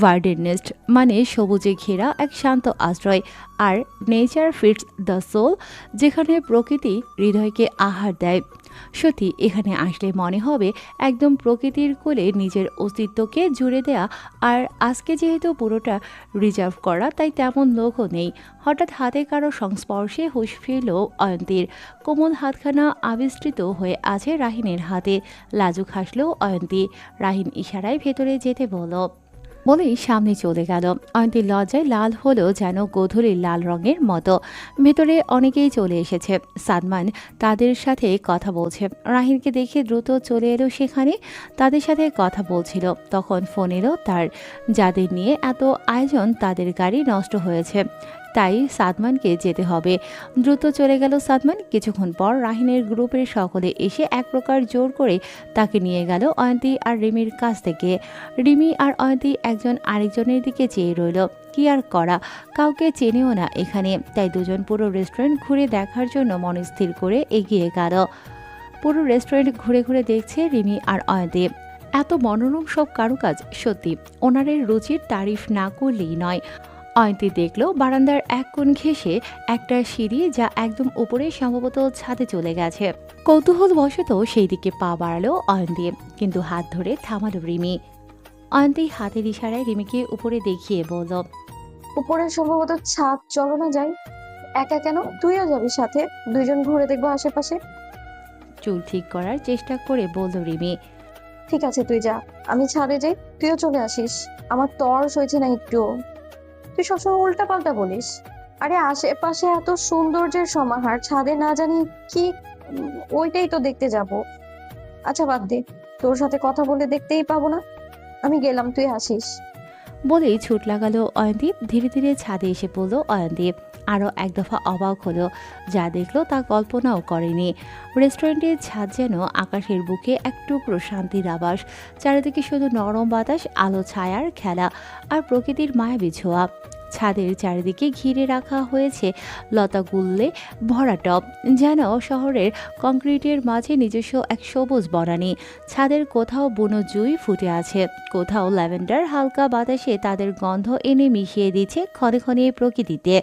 ভার্ডেন নেস্ট মানে সবুজে ঘেরা এক শান্ত আশ্রয়, আর নেচার ফিটস দ্য সোল, যেখানে প্রকৃতি হৃদয়কে আহার দেয়। সত্যি এখানে আসলে মনে হবে একদম প্রকৃতির কোলে নিজের অস্তিত্বকে জুড়ে দেয়া। আর আজকে যেহেতু পুরোটা রিজার্ভ করা, তাই তেমন লোকও নেই। হঠাৎ হাতে কারো সংস্পর্শে হুঁশ ফিরল অয়ন্তীর। কোমল হাতখানা আবিষ্কৃত হয়ে আছে রাহিনের হাতে। লাজুক হাসল অয়ন্তী। রাহিন ইশারায় ভেতরে যেতে বলেই সামনে চলে গেল। অয়ন্তী লজ্জায় লাল হলো যেন গোধূলির লাল রঙের মতো। ভেতরে অনেকেই চলে এসেছে। সাদমান তাদের সাথে কথা বলছে। রাহিনকে দেখে দ্রুত চলে এলো সেখানে। তাদের সাথে কথা বলছিল, তখন ফোন এলো তার। যাদের নিয়ে এত আয়োজন তাদের গাড়ি নষ্ট হয়েছে, তাই সাদমানকে যেতে হবে। দ্রুত চলে গেল সাদমান। কিছুক্ষণ পর রাহিনের গ্রুপের সকলে এসে এক প্রকার জোর করে তাকে নিয়ে গেল অয়ন্তী আর রিমির কাছ থেকে। রিমি আর অয়ন্তী একজন আরেকজনের দিকে চেয়ে রইল। কি আর করা, কাউকে চেনেও না এখানে, তাই দুজন পুরো রেস্টুরেন্ট ঘুরে দেখার জন্য মনস্থির করে এগিয়ে গেল। পুরো রেস্টুরেন্ট ঘুরে ঘুরে দেখছে রিমি আর অয়ন্তী। এত মনোরম সব কারুকাজ, সত্যি ওনারের রুচির তারিফ না করলেই নয়। অয়ন্তী দেখল বারান্দার এক কোণ ঘেঁষে একটা সিঁড়ি, যা একদম উপরে সম্ভবত ছাদে চলে গেছে। কৌতূহলবশত সেই দিকে পা বাড়ালো অয়ন্তী, কিন্তু হাত ধরে থামালো রিমি। অয়ন্তী হাতের ইশারায় রিমিকে উপরে দেখিয়ে বলল, উপরে সম্ভবত ছাদ, চলো না যাই। একা কেন, তুইও যাবি সাথে, দুইজন ঘুরে দেখবো আশেপাশে। চুল ঠিক করার চেষ্টা করে বলল রিমি। ঠিক আছে তুই যা, আমি ছাদে যাই, তুইও চলে আসিস। আমার তর সইছে না একটু, তুই সবসময় উল্টা পাল্টা বলিস। আরে আশেপাশে এত সৌন্দর্যের সমাহার, ছাদে না জানি কি, ওইটাই তো দেখতে যাব। আচ্ছা বাদ দে, তোর সাথে কথা বলে দেখতেই পাবো না। আমি গেলাম, তুই আসিস। বলেই ছুট লাগালো অয়ন্তী। ধীরে ধীরে ছাদে এসে পড়ল অয়ন্তী। আরও এক দফা অবাক হলো। যা দেখলো তা কল্পনাও করেনি। রেস্টুরেন্টের ছাদ যেন আকাশের বুকে এক টুকরো শান্তির আবাস। চারিদিকে শুধু নরম বাতাস, আলো ছায়ার খেলা আর প্রকৃতির মায়াবী ছোঁয়া। ছাদের চারিদিকে ঘিরে রাখা হয়েছে লতাগুল্মে ভরা টব, যেন শহরের কংক্রিটের মাঝে নিজস্ব এক সবুজ বনানী। ছাদের কোথাও বুনো জুঁই ফুটে আছে, কোথাও ল্যাভেন্ডার হালকা বাতাসে তাদের গন্ধ এনে মিশিয়ে দিচ্ছে ক্ষণে ক্ষণে প্রকৃতিতে।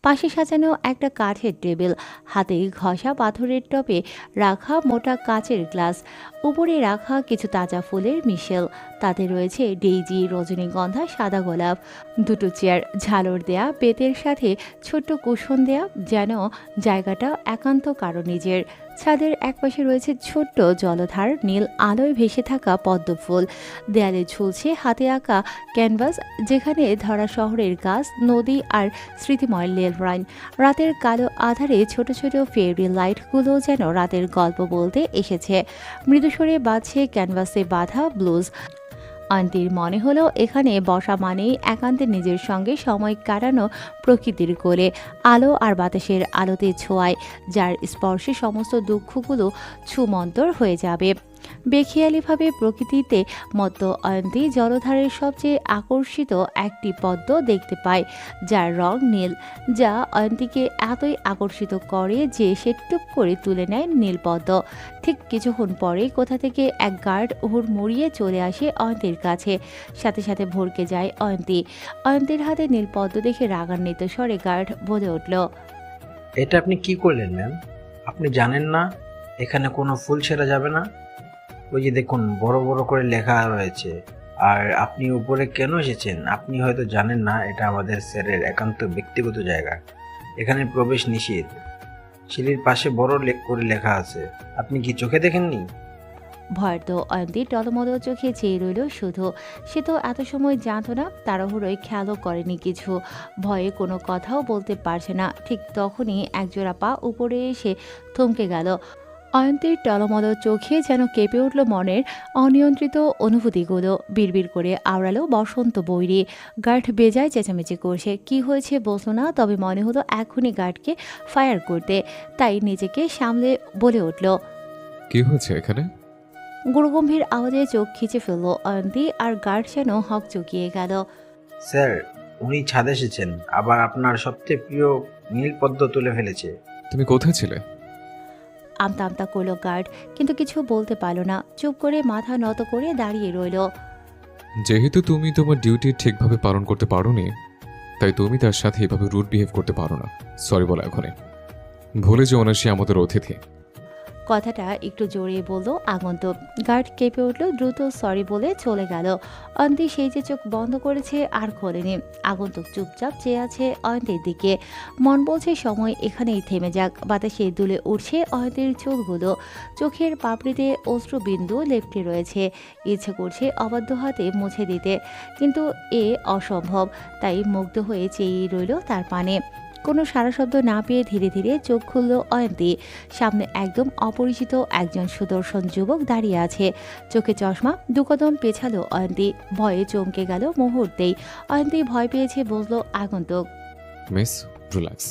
পাশে সাজানো একটা কাঠের টেবিল, হাতে ঘষা পাথরের টপে রাখা মোটা কাচের গ্লাস, উপরে রাখা কিছু তাজা ফুলের মিশেল। তাতে রয়েছে ডেইজি, রজনীগন্ধা, সাদা গোলাপ। দুটো চেয়ার, ঝালর দেয়া বেতের সাথে ছোট্ট কুশন দেয়া, যেন জায়গাটা একান্ত কারো নিজের। ছাদের একপাশে রয়েছে ছোট্ট জলধার, নীল আলোয় ভেসে থাকা পদ্ম ফুল। দেয়ালে ঝুলছে হাতে আঁকা ক্যানভাস, যেখানে ধরা শহরের গাছ, নদী আর স্মৃতিময় রেল লাইন। রাতের কালো আধারে ছোট ছোট ফেয়ারি লাইটগুলো যেন রাতের গল্প বলতে এসেছে। মৃদুস্বরে বাজছে ক্যানভাসে বাঁধা ব্লুজ। আন্টির মনে হলো এখানে বসা মানেই একান্তে নিজের সঙ্গে সময় কাটানো, প্রকৃতির কোলে, আলো আর বাতাসের আলোতে ছোঁয়ায়, যার স্পর্শে সমস্ত দুঃখগুলো ছুমন্তর হয়ে যাবে। বেখেয়ালিভাবে প্রকৃতিতে মত্ত অয়ন্তী জলধারের সবচেয়ে আকর্ষিত একটি পদ্ম দেখতে পায়, যার রং নীল, যা অয়ন্তীকে এতই আকর্ষিত করে যে সে টুপ করে তুলে নেয় নীল পদ্ম। ঠিক কিছুক্ষণ পরেই কোথা থেকে এক গার্ড হুড়মুড়িয়ে চলে আসে অয়ন্তীর কাছে। সাথে সাথে ভরকে যায় অয়ন্তী। অয়ন্তীর হাতে নীল পদ্ম দেখে রাগান্বিত স্বরে গার্ড বলে উঠল, এটা আপনি কি করলেন ম্যাম? আপনি জানেন না এখানে কোনো ফুল ছেঁড়া যাবে না? ওই যে দেখুন, বড় বড় করে লেখা রয়েছে। আর আপনি উপরে কেন এসেছেন আপনি হয়তো জানেন না, এটা আমাদের স্যারের একান্ত ব্যক্তিগত জায়গা। এখানে প্রবেশ নিষেধ। সিঁড়ির পাশে বড় করে লেখা আছে। আপনি কি চোখে দেখেননি? ভয়ত অয়ন্তী টলমল চোখে চেয়ে রইল শুধু। সে তো এত সময় জানতো না, তাড়াহুড়োয় খেয়ালও করেনি কিছু। ভয়ে কোনো কথাও বলতে পারছে না। ঠিক তখনই একজোড়া পা উপরে এসে থমকে গেল। অয়ন্তীর টলমল চোখে যেন কেঁপে উঠল মনের অনিয়ন্ত্রিত অনুভূতিগুলো। বিড়বিড় করে আওড়ালো বসন্ত বৈরী। গার্ড বেজায় চেঁচামেচি করছে। কি হয়েছে বলতো না, তবে মনে হলো এখনই গার্ডকে ফায়ার করতে। তাই নিজেকে সামলে বলে উঠল, কি হয়েছে এখানে? গুরুগম্ভীর আওয়াজে চোখ খিচে ফেলল অয়ন্তী, আর গার্ড যেন হক চকিয়ে গেল। স্যার, উনি ছাদে এসেছেন, আবার আপনার সবচেয়ে প্রিয় নীল পদ্ম তুলে ফেলেছে। তুমি কোথায় ছিলে? আমতা আমতা করল গার্ড, কিন্তু কিছু বলতে পারল না। চুপ করে মাথা নত করে দাঁড়িয়ে রইল। যেহেতু তুমি তোমার ডিউটি ঠিকভাবে পালন করতে পারোনি, তাই তুমি তার সাথে এভাবে রুড বিহেভ করতে পারো না। সরি বলো এখনই। ভুলে যেও না সে আমাদের অতিথি। কথাটা একটু জোরে বলল আগন্তুক। গার্ড কেঁপে উঠল, দ্রুত সরি বলে চলে গেল। অয়ন্তী সেই যে চোখ বন্ধ করেছে আর খোলেনি। আগন্তুক চুপচাপ চেয়ে আছে অয়ন্তীর দিকে। মন বলছে সময় এখানেই থেমে যাক। বাতাসে দুলে উঠছে অয়ন্তীর চুলগুলো, চোখের পাপড়িতে অশ্রুবিন্দু লেপ্টে রয়েছে। ইচ্ছে করছে অবাধ্য হাতে মুছে দিতে, কিন্তু এ অসম্ভব। তাই মুগ্ধ হয়ে চেয়েই রইল তার পানে। কোনো সারা শব্দ না পেয়ে ধীরে ধীরে চোখ খুলল অয়ন্তী। সামনে একদম অপরিচিত একজন সুদর্শন যুবক দাঁড়িয়ে আছে, চোখে চশমা। দুকদম পেছালো অয়ন্তী, ভয়ে চমকে গেল মুহূর্তেই। অয়ন্তী ভয় পেয়েছে বুঝলো আগন্তুক। Miss, relax.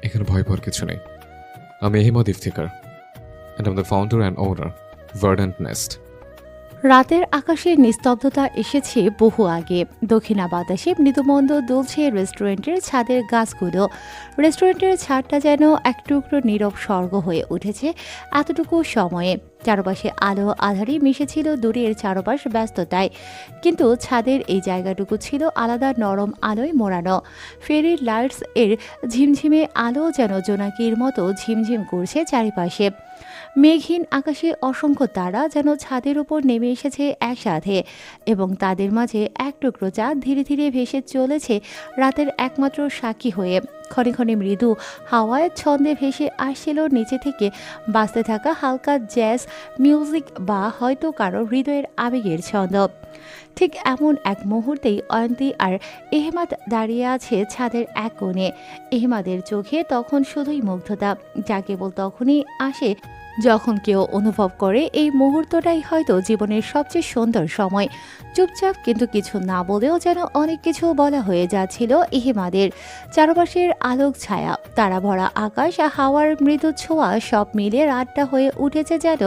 এখানে ভয় পাওয়ার কিছু নেই। আমি Ahmed Iftikhar, and I am the founder and owner Verdant Nest. রাতের আকাশে নিস্তব্ধতা এসেছে বহু আগে। দক্ষিণা বাতাসে মৃদুমন্দ দুলছে রেস্টুরেন্টের ছাদের গাছগুলো। রেস্টুরেন্টের ছাদটা যেন এক টুকরো নীরব স্বর্গ হয়ে উঠেছে এতটুকু সময়ে। চারপাশে আলো আধারি মিশেছিল দূরের চারপাশ ব্যস্ততায়, কিন্তু ছাদের এই জায়গাটুকু ছিল আলাদা, নরম আলোয় মোড়ানো। ফেরি লাইটস এর ঝিমঝিমে আলো যেন জোনাকির মতো ঝিমঝিম করছে চারিপাশে। মেঘহীন আকাশে অসংখ্য তারা যেন ছাদের উপর নেমে এসেছে একসাথে, এবং তাদের মাঝে এক টুকরো চাঁদ ধীরে ধীরে ভেসে চলেছে রাতের একমাত্র সাক্ষী হয়ে। ক্ষণে ক্ষণে মৃদু হাওয়ায় ছন্দে ভেসে আসছিল নিচে থেকে বাজতে থাকা হালকা জ্যাজ মিউজিক, বা হয়তো কারো হৃদয়ের আবেগের ছন্দ। ঠিক এমন এক মুহূর্তেই অয়ন্তী আর এহমাদ দাঁড়িয়ে আছে ছাদের এক কোণে। এহমাদের চোখে তখন শুধুই মুগ্ধতা, যা কেবল তখনই আসে যখন কেউ অনুভব করে এই মুহূর্তটাই হয়তো জীবনের সবচেয়ে সুন্দর সময়। চুপচাপ কিন্তু কিছু না বলেও যেন অনেক কিছু বলা হয়ে যাচ্ছিল ইহিমাদের। চারপাশের আলোক ছায়া, তারা ভরা আকাশ আর হাওয়ার মৃদু ছোঁয়া সব মিলে রাতটা হয়ে উঠেছে যেন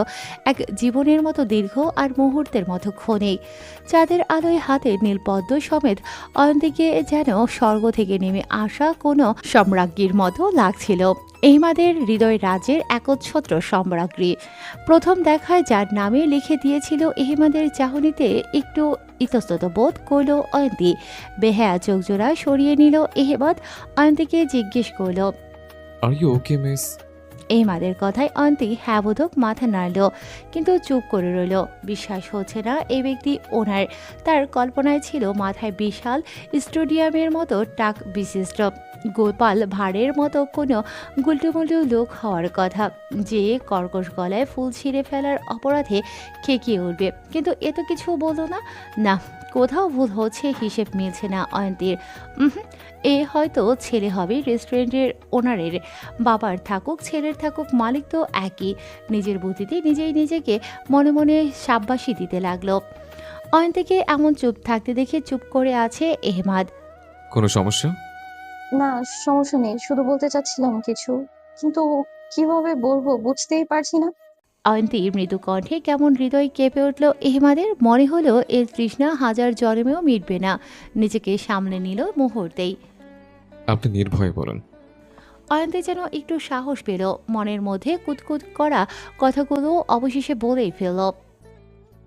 এক জীবনের মতো দীর্ঘ আর মুহূর্তের মতো ক্ষণিক। চাঁদের আলোয় হাতে নীলপদ্ম সমেত অয়ন্তীকে যেন স্বর্গ থেকে নেমে আসা কোনো সম্রাজ্ঞীর মতো লাগছিল। এহিমাদের হৃদয় রাজ্যের একচ্ছত্র সম্রাজ্ঞী। প্রথম দেখায় যার নামে লিখে দিয়েছিল এহিমাদের চাহনিতে একটু ইতস্তত বোধ করল অয়ন্তী। বেহায়া চোখ জোড়া সরিয়ে নিল এহিমাদ, অয়ন্তীকে জিজ্ঞেস করল। Are you okay miss? এহিমাদের কথায় অয়ন্তী হ্যাঁ বোধক মাথা নাড়ল, কিন্তু চুপ করে রইল। বিশ্বাস হচ্ছে না এই ব্যক্তি ওনার। তার কল্পনায় ছিল মাথায় বিশাল স্টেডিয়ামের মতো টাক বিশিষ্ট গোপাল ভাঁড়ের মতো কোনো গুলটুমুলটু লোক হওয়ার কথা, যে কর্কশ গলায় ফুল ছিঁড়ে ফেলার অপরাধে খেকিয়ে উঠবে। কিন্তু এ তো কিছু বলো না। না, কোথাও ভুল হচ্ছে, হিসেব মিলছে না অয়ন্তীর। এ হয়তো ছেলে হবে রেস্টুরেন্টের ওনারের। বাবার থাকুক ছেলের থাকুক, মালিক তো একই। নিজের বুদ্ধিতে নিজেই নিজেকে মনে মনে সাব্বাসী দিতে লাগলো। অয়ন্তীকে এমন চুপ থাকতে দেখে চুপ করে আছে এহমাদ। কোনো সমস্যা? না, সমস্যা নেই, শুধু বলতে চাচ্ছিলাম কিছু, কিন্তু কিভাবে বলবো বুঝতেই পারছি না। অয়ন্তী মৃদু কণ্ঠে কেমন হৃদয় কেঁপে উঠল এহমাদের। মনে হলো এর তৃষ্ণা হাজার জন্মেও মিটবে না। নিজেকে সামলে নিল মুহূর্তেই। আপনি নির্ভয়ে বলুন। অয়ন্তী যেন একটু সাহস পেল, মনের মধ্যে কুতকুত করা কথাগুলো অবশেষে বলেই ফেলল।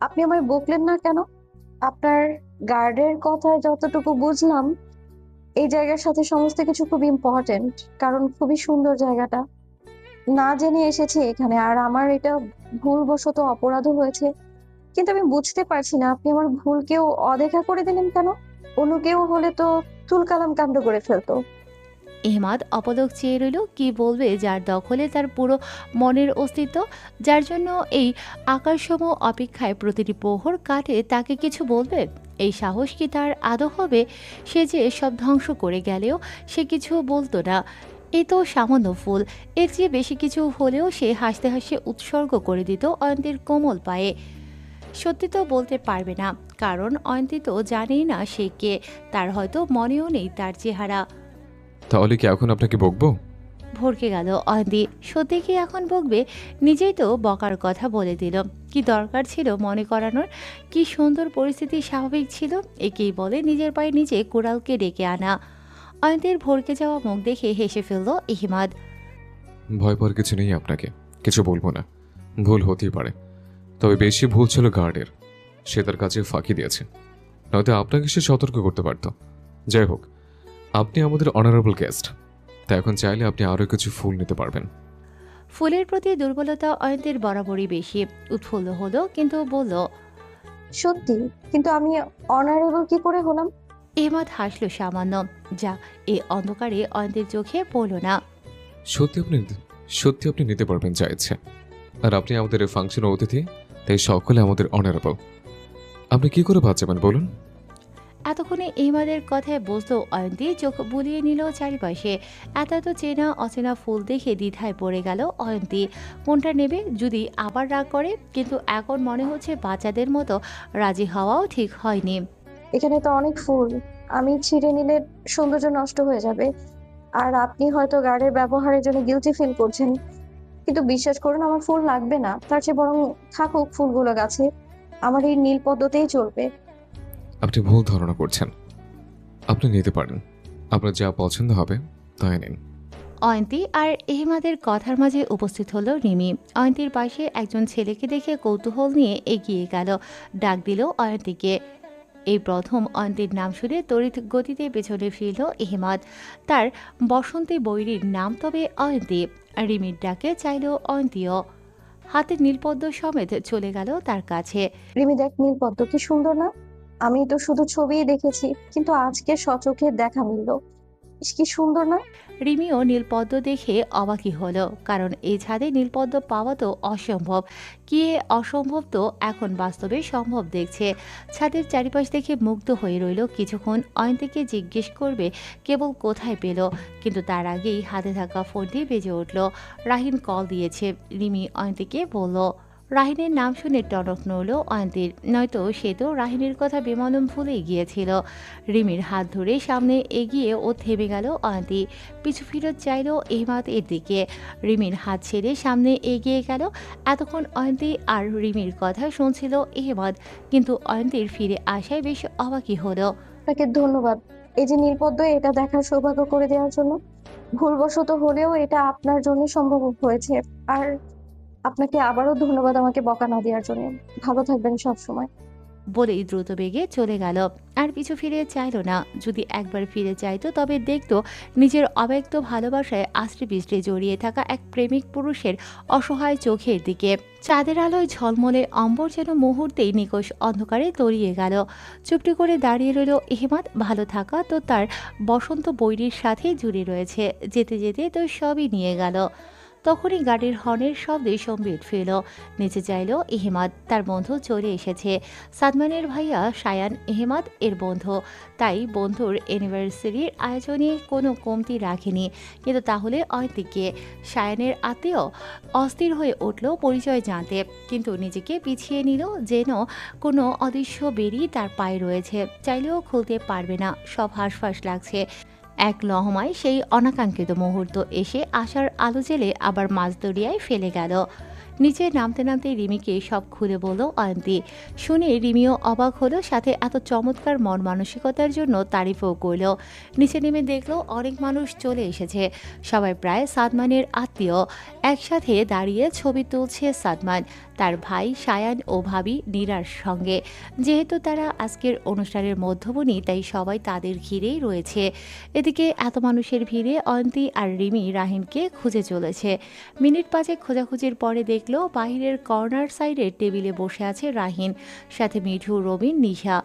আপনি আমায় বকলেন না কেন? আপনার গার্ডের কথায় যতটুকু বুঝলাম, এই জায়গার সাথে সমস্ত কিছু খুব ইম্পর্টেন্ট, কারণ খুবই সুন্দর জায়গাটা। না জেনে এসেছি এখানে, আর আমার এটা ভুলবশত অপরাধও হয়েছে, কিন্তু আমি বুঝতে পারছি না আপনি আমার ভুলকেও অদেখা করে দিলেন কেন? অন্য কেউ হলে তো তুলকালাম কাণ্ড করে ফেলতো। এহমাদ অপলক চেয়ে রইল। কি বলবে যার দখলে তার পুরো মনের অস্তিত্ব, যার জন্য এই আকাশসম অপেক্ষায় প্রতিটি প্রহর কাটে, তাকে কিছু বলবে? এই সাহস কি তার আদৌ হবে? সে যে সব ধ্বংস করে গেলেও সে কিছু বলতো না। এ তো সামান্য ফুল, এর চেয়ে বেশি কিছু হলেও সে হাসতে হাসতে উৎসর্গ করে দিত অয়ন্তীর কোমল পায়ে। সত্যি তো বলতে পারবে না, কারণ অয়ন্তী তো জানেই না সে কে। তার হয়তো মনেও নেই তার চেহারা। তাহলে কি এখন আপনাকে বকবো? ভরকে গেল অয়ন্তী। সত্যি কি এখন বকবে? নিজেই তো বকার কথা বলে দিল। কি দরকার ছিল মনে করানোর? কি সুন্দর পরিস্থিতি স্বাভাবিক ছিল। একেই বলে নিজের পায়ে নিজে কোরালকে ডেকে আনা। অয়ন্তীর ভরকে যাওয়া মুখ দেখে হেসে ফেলল এহিমাদ। ভয় পাওয়ার কিছু নেই আপনাকে, কিছু বলবো না। ভুল হতেই পারে, তবে বেশি ভুল ছিল গার্ডের। সে তার কাছে ফাঁকি দিয়েছে, নয়তো আপনাকে সে সতর্ক করতে পারত। যাই হোক, আপনি আমাদের অনারেবল গেস্ট, তাই এখন চাইলে আপনি আরও কিছু ফুল নিতে পারবেন। ফুলের প্রতি দুর্বলতা অয়ন্তীর বরাবরই বেশি। উৎফুল্ল হলো, কিন্তু বলল। সত্যি? কিন্তু আমি অনারেবল কি করে হলাম? এহমাদ হাসলো সামান্য। যা, এ অন্ধকারে অয়ন্তীর চোখে পড়ল না। সত্যি আপনি নিতে পারবেন যা ইচ্ছে। আর আপনি আমাদের ফাংশনের অতিথি, তাই সকলে আমাদের অনারেবল। আপনি কি করে বাঁচাবেন বলুন? এতক্ষণে এহমাদের কথায় বসলো অয়ন্তী। চোখ বুলিয়ে নিল চারিপাশে। এত এত চেনা অচেনা ফুল দেখে দ্বিধায় পড়ে গেল অয়ন্তী। কোনটা নেবে? যদি আবার রাগ করে। কিন্তু এখন মনে হচ্ছে বাচ্চাদের মতো রাজি হওয়াও ঠিক হয়নি। এখানে তো অনেক ফুল, আমি ছিঁড়ে নিলে সৌন্দর্য নষ্ট হয়ে যাবে। আর আপনি হয়তো গার্ডের ব্যবহারের জন্য গিলটি ফিল করছেন, কিন্তু বিশ্বাস করুন আমার ফুল লাগবে না। তার চেয়ে বরং থাকুক ফুলগুলো গাছে, আমার এই নীল পদ্মতেই চলবে। আপনি ভুল ধারণা করছেন। আপনি নিতে পারেন, আপনার যা পছন্দ হবে তাই নিন। অয়ন্তী আর এহমাদের কথার মাঝে উপস্থিত হলো রিমি। অয়ন্তীর পাশে একজন ছেলেকে দেখে কৌতূহল নিয়ে এগিয়ে গেল, ডাক দিল অয়ন্তীকে। এই প্রথম অয়ন্তীর নাম শুনে তড়িৎ গতিতে পেছনে ফিরল এহমাদ। তার বসন্তী বৈরীর নাম তবে অয়ন্তী। রিমির ডাকে চাইল অয়ন্তীও। হাতে নীলপদ্ম সমেত চলে গেল তার কাছে। রিমি দেখ, নীল পদ্ম কি সুন্দর না? আমি তো শুধু ছবিই দেখেছি, কিন্তু আজকে সচক্ষে দেখা মিলল। ইস, কি সুন্দর না? রিমিও নীলপদ্ম দেখে অবাকই হলো, কারণ এই ছাদে নীলপদ্ম পাওয়া তো অসম্ভব। কি এ অসম্ভব তো এখন বাস্তবে সম্ভব দেখছে। ছাদের চারিপাশ দেখে মুগ্ধ হয়ে রইল কিছুক্ষণ। অয়ন্তীকে জিজ্ঞেস করবে কেবল কোথায় পেল, কিন্তু তার আগেই হাতে থাকা ফোনটি বেজে উঠল। রাহিন কল দিয়েছে। রিমি অয়ন্তীকে বলল। রাহিনের নাম শুনে টনক নড়ল অয়ন্তীর, নয়তো সে তো রাহিনের কথা বেমালুম ভুলেই গিয়েছিল। রিমির হাত ধরে সামনে এগিয়ে ও থেমে গেল অয়ন্তী। পিছু ফিরত চাইল এহমাদ এর দিকে। রিমির হাত ছেড়ে সামনে এগিয়ে গেল। এতক্ষণ অয়ন্তী আর রিমির কথা শুনছিল এহমাদ, কিন্তু অয়ন্তীর ফিরে আসায় বেশ অবাকই হলো। আপনাকে ধন্যবাদ, এই যে নীলপদ্ম, এটা দেখার সৌভাগ্য করে দেওয়ার জন্য। ভুলবশত হলেও এটা আপনার জন্য সম্ভব হয়েছে। আর আপনাকে আবারও ধন্যবাদ আমাকে বকা না দেওয়ার জন্য। ভালো থাকবেন সব সময়। বলেই দ্রুত বেগে চলে গেল। আর পিছু ফিরে চাইল না। যদি একবার ফিরে চাইতো তবে দেখতো নিজের অব্যক্ত ভালোবাসায় আষ্টে পিষ্টে জড়িয়ে থাকা এক প্রেমিক পুরুষের অসহায় চোখের দিকে। চাঁদের আলোয় ঝলমলে অম্বর যেন মুহূর্তেই নিকষ অন্ধকারে তলিয়ে গেল। চুপটি করে দাঁড়িয়ে রইল এহমাদ। ভালো থাকা তো তার বসন্ত বৈরীর সাথে জুড়ে রয়েছে। যেতে যেতে তো সবই নিয়ে গেল। তখনই গাড়ির হর্নের শব্দে সম্বিত ফেল। নিচে চাইল এহমাদ। তার বন্ধু চলে এসেছে। সাদমানের ভাইয়া সায়ান এহমাদ এর বন্ধু, তাই বন্ধুর অ্যানিভার্সারির আয়োজনে কোনো কমতি রাখেনি। কিন্তু তাহলে অয়ন্তীকে, সায়ানের আত্মীয়, অস্থির হয়ে উঠল পরিচয় জানতে, কিন্তু নিজেকে পিছিয়ে নিল যেন কোনো অদৃশ্য বেরি তার পায়ে রয়েছে। চাইলেও খুলতে পারবে না, সব হাঁসফাঁস লাগছে। এক লহমায় সেই অনাকাঙ্ক্ষিত মুহূর্ত এসে আশার আলো জেলে আবার মাঝদরিয়ায় ফেলে গেল। নিচে নামতে নামতে রিমিকে সব খুলে বলল অয়ন্তী। শুনে রিমিও অবাক হলো, সাথে এত চমৎকার মন মানসিকতার জন্য তারিফও করল। নিচে নেমে দেখলো অনেক মানুষ চলে এসেছে। সবাই প্রায় সাদমানের আত্মীয়। একসাথে দাঁড়িয়ে ছবি তুলছে সাদমান, তার ভাই সায়ান ও ভাবি নীরার সঙ্গে। যেহেতু তারা আজকের অনুষ্ঠানের মধ্যমণি, তাই সবাই তাদের ঘিরেই রয়েছে। এদিকে এত মানুষের ভিড়ে অয়ন্তী আর রিমি রাহিনকে খুঁজে চলেছে। মিনিট পাঁচেক খোঁজাখুঁজির পরে দেখলো বাহিরের কর্নার সাইডের টেবিলে বসে আছে রাহিন, সাথে মিঠু, রবিন, নিশা।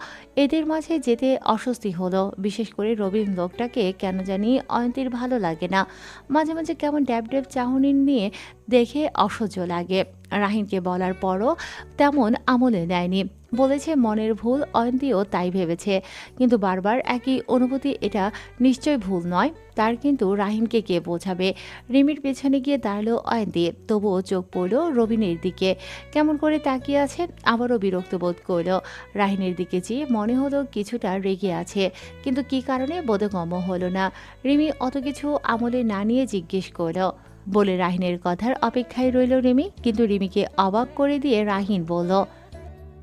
এদের মাঝে যেতে অস্বস্তি হলো। বিশেষ করে রবিন লোকটাকে কেন জানি অয়ন্তীর ভালো লাগে না। মাঝে মাঝে কেমন ড্যাব ড্যাব চাহনি নিয়ে দেখে অসহ্য লাগে। রাহিনকে বলার পরও তেমন আমলে নেয়নি। বলেছে মনের ভুল, অয়ন্তীও তাই ভেবেছে। কিন্তু বারবার একই অনুভূতি, এটা নিশ্চয় ভুল নয়। তার কিন্তু রাহিনকে কে বোঝাবে। রিমির পেছনে গিয়ে দাঁড়ালো অয়ন্তী, তবুও চোখ পড়ল রবিনের দিকে। কেমন করে তাকিয়ে আছে, আবারও বিরক্ত বোধ করল। রাহিনের দিকে চেয়ে মনে হলো কিছুটা রেগে আছে, কিন্তু কি কারণে বোধগম্য হলো না। রিমি অত কিছু আমলে না নিয়ে জিজ্ঞেস করল। বলে রাহিনের কথার অপেক্ষায় রইল রিমি, কিন্তু রিমিকে অবাক করে দিয়ে রাহিন বলল।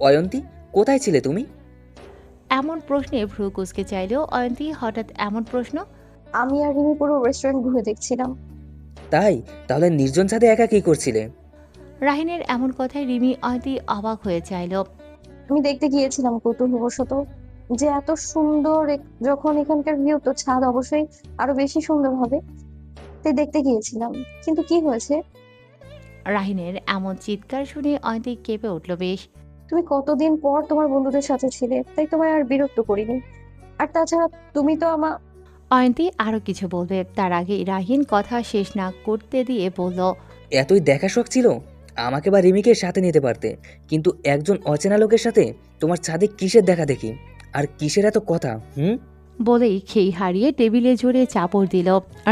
অয়ন্তী, কোথায় ছিলে তুমি? এমন প্রশ্নে ভ্রু কুঁচকে চাইলেও অয়ন্তী। হঠাৎ এমন প্রশ্ন? আমি আর রিমি পুরো রেস্টুরেন্ট ঘুরে দেখছিলাম। তাই? তাহলে নির্জন ছাদে একা কি করছিলে? রাহিনের এমন কথায় রিমি অয়ন্তী অবাক হয়ে চাইল। আমি দেখতে গিয়েছিলাম কৌতূহলবশত যে এত সুন্দর যখন এখানকার ভিউ, তো ছাদ অবশ্যই আরো বেশি সুন্দর হবে, তাই দেখতে গিয়েছিলাম। কিন্তু কি হয়েছে? রাহিনের এমন চিৎকার শুনে অয়ন্তী কেঁপে উঠল বেশ। তুমি কতদিন পর তোমার বন্ধুদের সাথে ছিলে, তাই তোমায় আর বিরক্ত করিনি। আর তাছাড়া তুমি তো অয়ন্তী আরো কিছু বলবে, তার আগে রাহিন কথা শেষ না করতে দিয়ে বলল। এতই দেখা শখ ছিল? আমাকে বা রিমিকে সাথে নিতে পারতে, কিন্তু একজন অচেনা লোকের সাথে তোমার ছাদে কিসের দেখা দেখি? আর কিসের এত কথা? বলেই খেই হারিয়ে টেবিলে জোরে চাপড় দিল।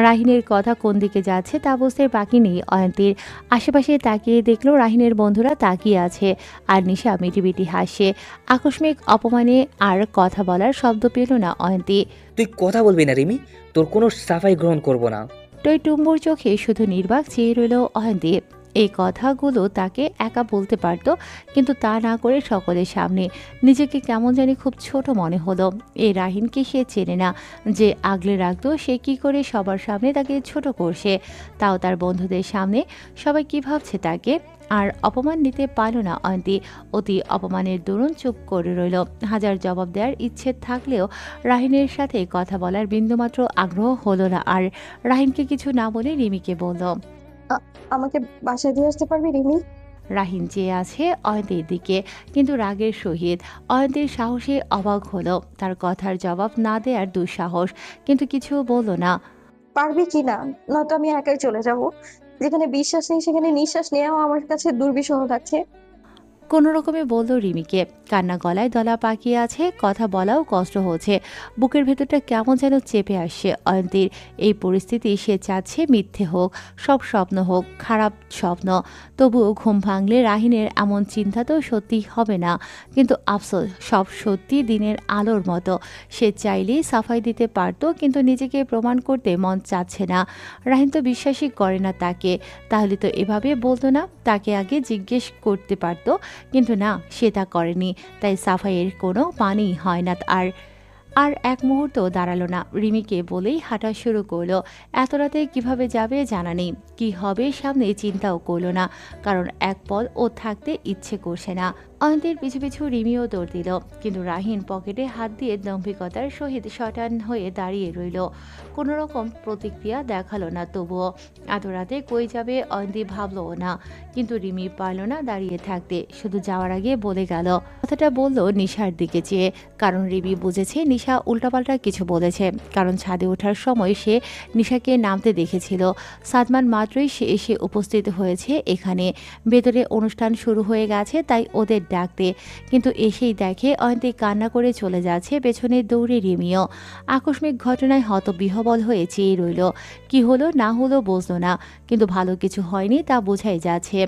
রাহিনের কথা কোন দিকে যাচ্ছে তা বুঝতে বাকি নেই অয়ন্তীর। আশেপাশে তাকিয়ে দেখলো রাহিনের বন্ধুরা তাকিয়ে আছে, আর নিশা মিটিমিটি হাসছে। আকস্মিক অপমানে আর কথা বলার শব্দ পেল না অয়ন্তী। তুই কথা বলবি না রিমি, তোর কোনো সাফাই গ্রহণ করব না। টই টুম্বুর চোখে শুধু নির্বাক চেয়ে রইল অয়ন্তী। এই কথাগুলো তাকে একা বলতে পারত, কিন্তু তা না করে সকলের সামনে। নিজেকে কেমন জানি খুব ছোট মনে হলো। এই রাহিনকে সে চেনে না, যে আগলে রাখতো সে কি করে সবার সামনে তাকে ছোট করছে, তাও তার বন্ধুদের সামনে। সবাই কি ভাবছে তাকে। আর অপমান নিতে পারল না অয়ন্তী। অতি অপমানের দরুন চুপ করে রইল। হাজার জবাব দেওয়ার ইচ্ছে থাকলেও রাহিনের সাথে কথা বলার বিন্দুমাত্র আগ্রহ হলো না। আর রাহিনকে কিছু না বলে রিমিকে বলল। আমাকে বাসায় দিয়ে আসতে পারবি রিমি? রাহিন চেয়ে আছে অয়ন্তীর দিকে, কিন্তু রাগের সহিত। অয়ন্তীর সাহসে অবাক হলো, তার কথার জবাব না দেওয়ার দুঃসাহস, কিন্তু কিছু বলল না। পারবি কি না, নয়তো আমি একাই চলে যাব। যেখানে বিশ্বাস নেই সেখানে নিঃশ্বাস নেওয়াও আমার কাছে দুর্বিষহ লাগছে। কোনো রকমে বলল রিমিকে। কান্না গলায় দলা পাকিয়ে আছে, কথা বলাও কষ্ট হচ্ছে। বুকের ভেতরটা কেমন যেন চেপে আসছে অয়ন্তীর। এই পরিস্থিতি সে চাচ্ছে মিথ্যে হোক, সব স্বপ্ন হোক, খারাপ স্বপ্ন। তবুও ঘুম ভাঙলে রাহিনের এমন চিন্তা তো সত্যি হবে না। কিন্তু আফসোস, সব সত্যি দিনের আলোর মতো। সে চাইলেই সাফাই দিতে পারত, কিন্তু নিজেকে প্রমাণ করতে মন চাচ্ছে না। রাহিন তো বিশ্বাসই করে না তাকে, তাহলে তো এভাবে বলতো না। তাকে আগে জিজ্ঞেস করতে পারতো, কিন্তু না, সে তা করেনি। তাই সাফাইয়ের কোনো পানি হয় না। আর আর এক মুহূর্ত দাঁড়ালো না, রিমিকে বলেই হাঁটা শুরু করলো। এত রাতে কিভাবে যাবে জানা নেই, কি হবে সামনে চিন্তাও করলো না, কারণ এক পল ও থাকতে ইচ্ছে করছে না। অয়ন্তীর পিছু পিছু রিমিও দৌড় দিল, কিন্তু রাহিন পকেটে হাত দিয়ে দম্ভিকতার সহিত শটান হয়ে দাঁড়িয়ে রইল। কোনো রকম প্রতিক্রিয়া দেখালো না। তবুও এত রাতে কই যাবে অয়ন্তী ভাবলও না, কিন্তু রিমি পারল না দাঁড়িয়ে থাকতে, শুধু যাওয়ার আগে বলে গেল। কথাটা বলল নিশার দিকে চেয়ে, কারণ রিমি বুঝেছে নিশা উল্টাপাল্টা কিছু বলেছে। কারণ ছাদে ওঠার সময় সে নিশাকে নামতে দেখেছিল। সাদমান মাত্রই সে এসে উপস্থিত হয়েছে এখানে। ভেতরে অনুষ্ঠান শুরু হয়ে গেছে, তাই ওদের ডাকতে, কিন্তু এসেই দেখে অয়ন্তী কান্না করে চলে যাচ্ছে, পেছনে দৌড়ে রিমিও। আকস্মিক ঘটনায় হতবিহ্বল হয়ে চেয়ে রইল। কি হলো না হলো বুঝলো না, কিন্তু ভালো কিছু হয়নি তা বোঝাই যাচ্ছে।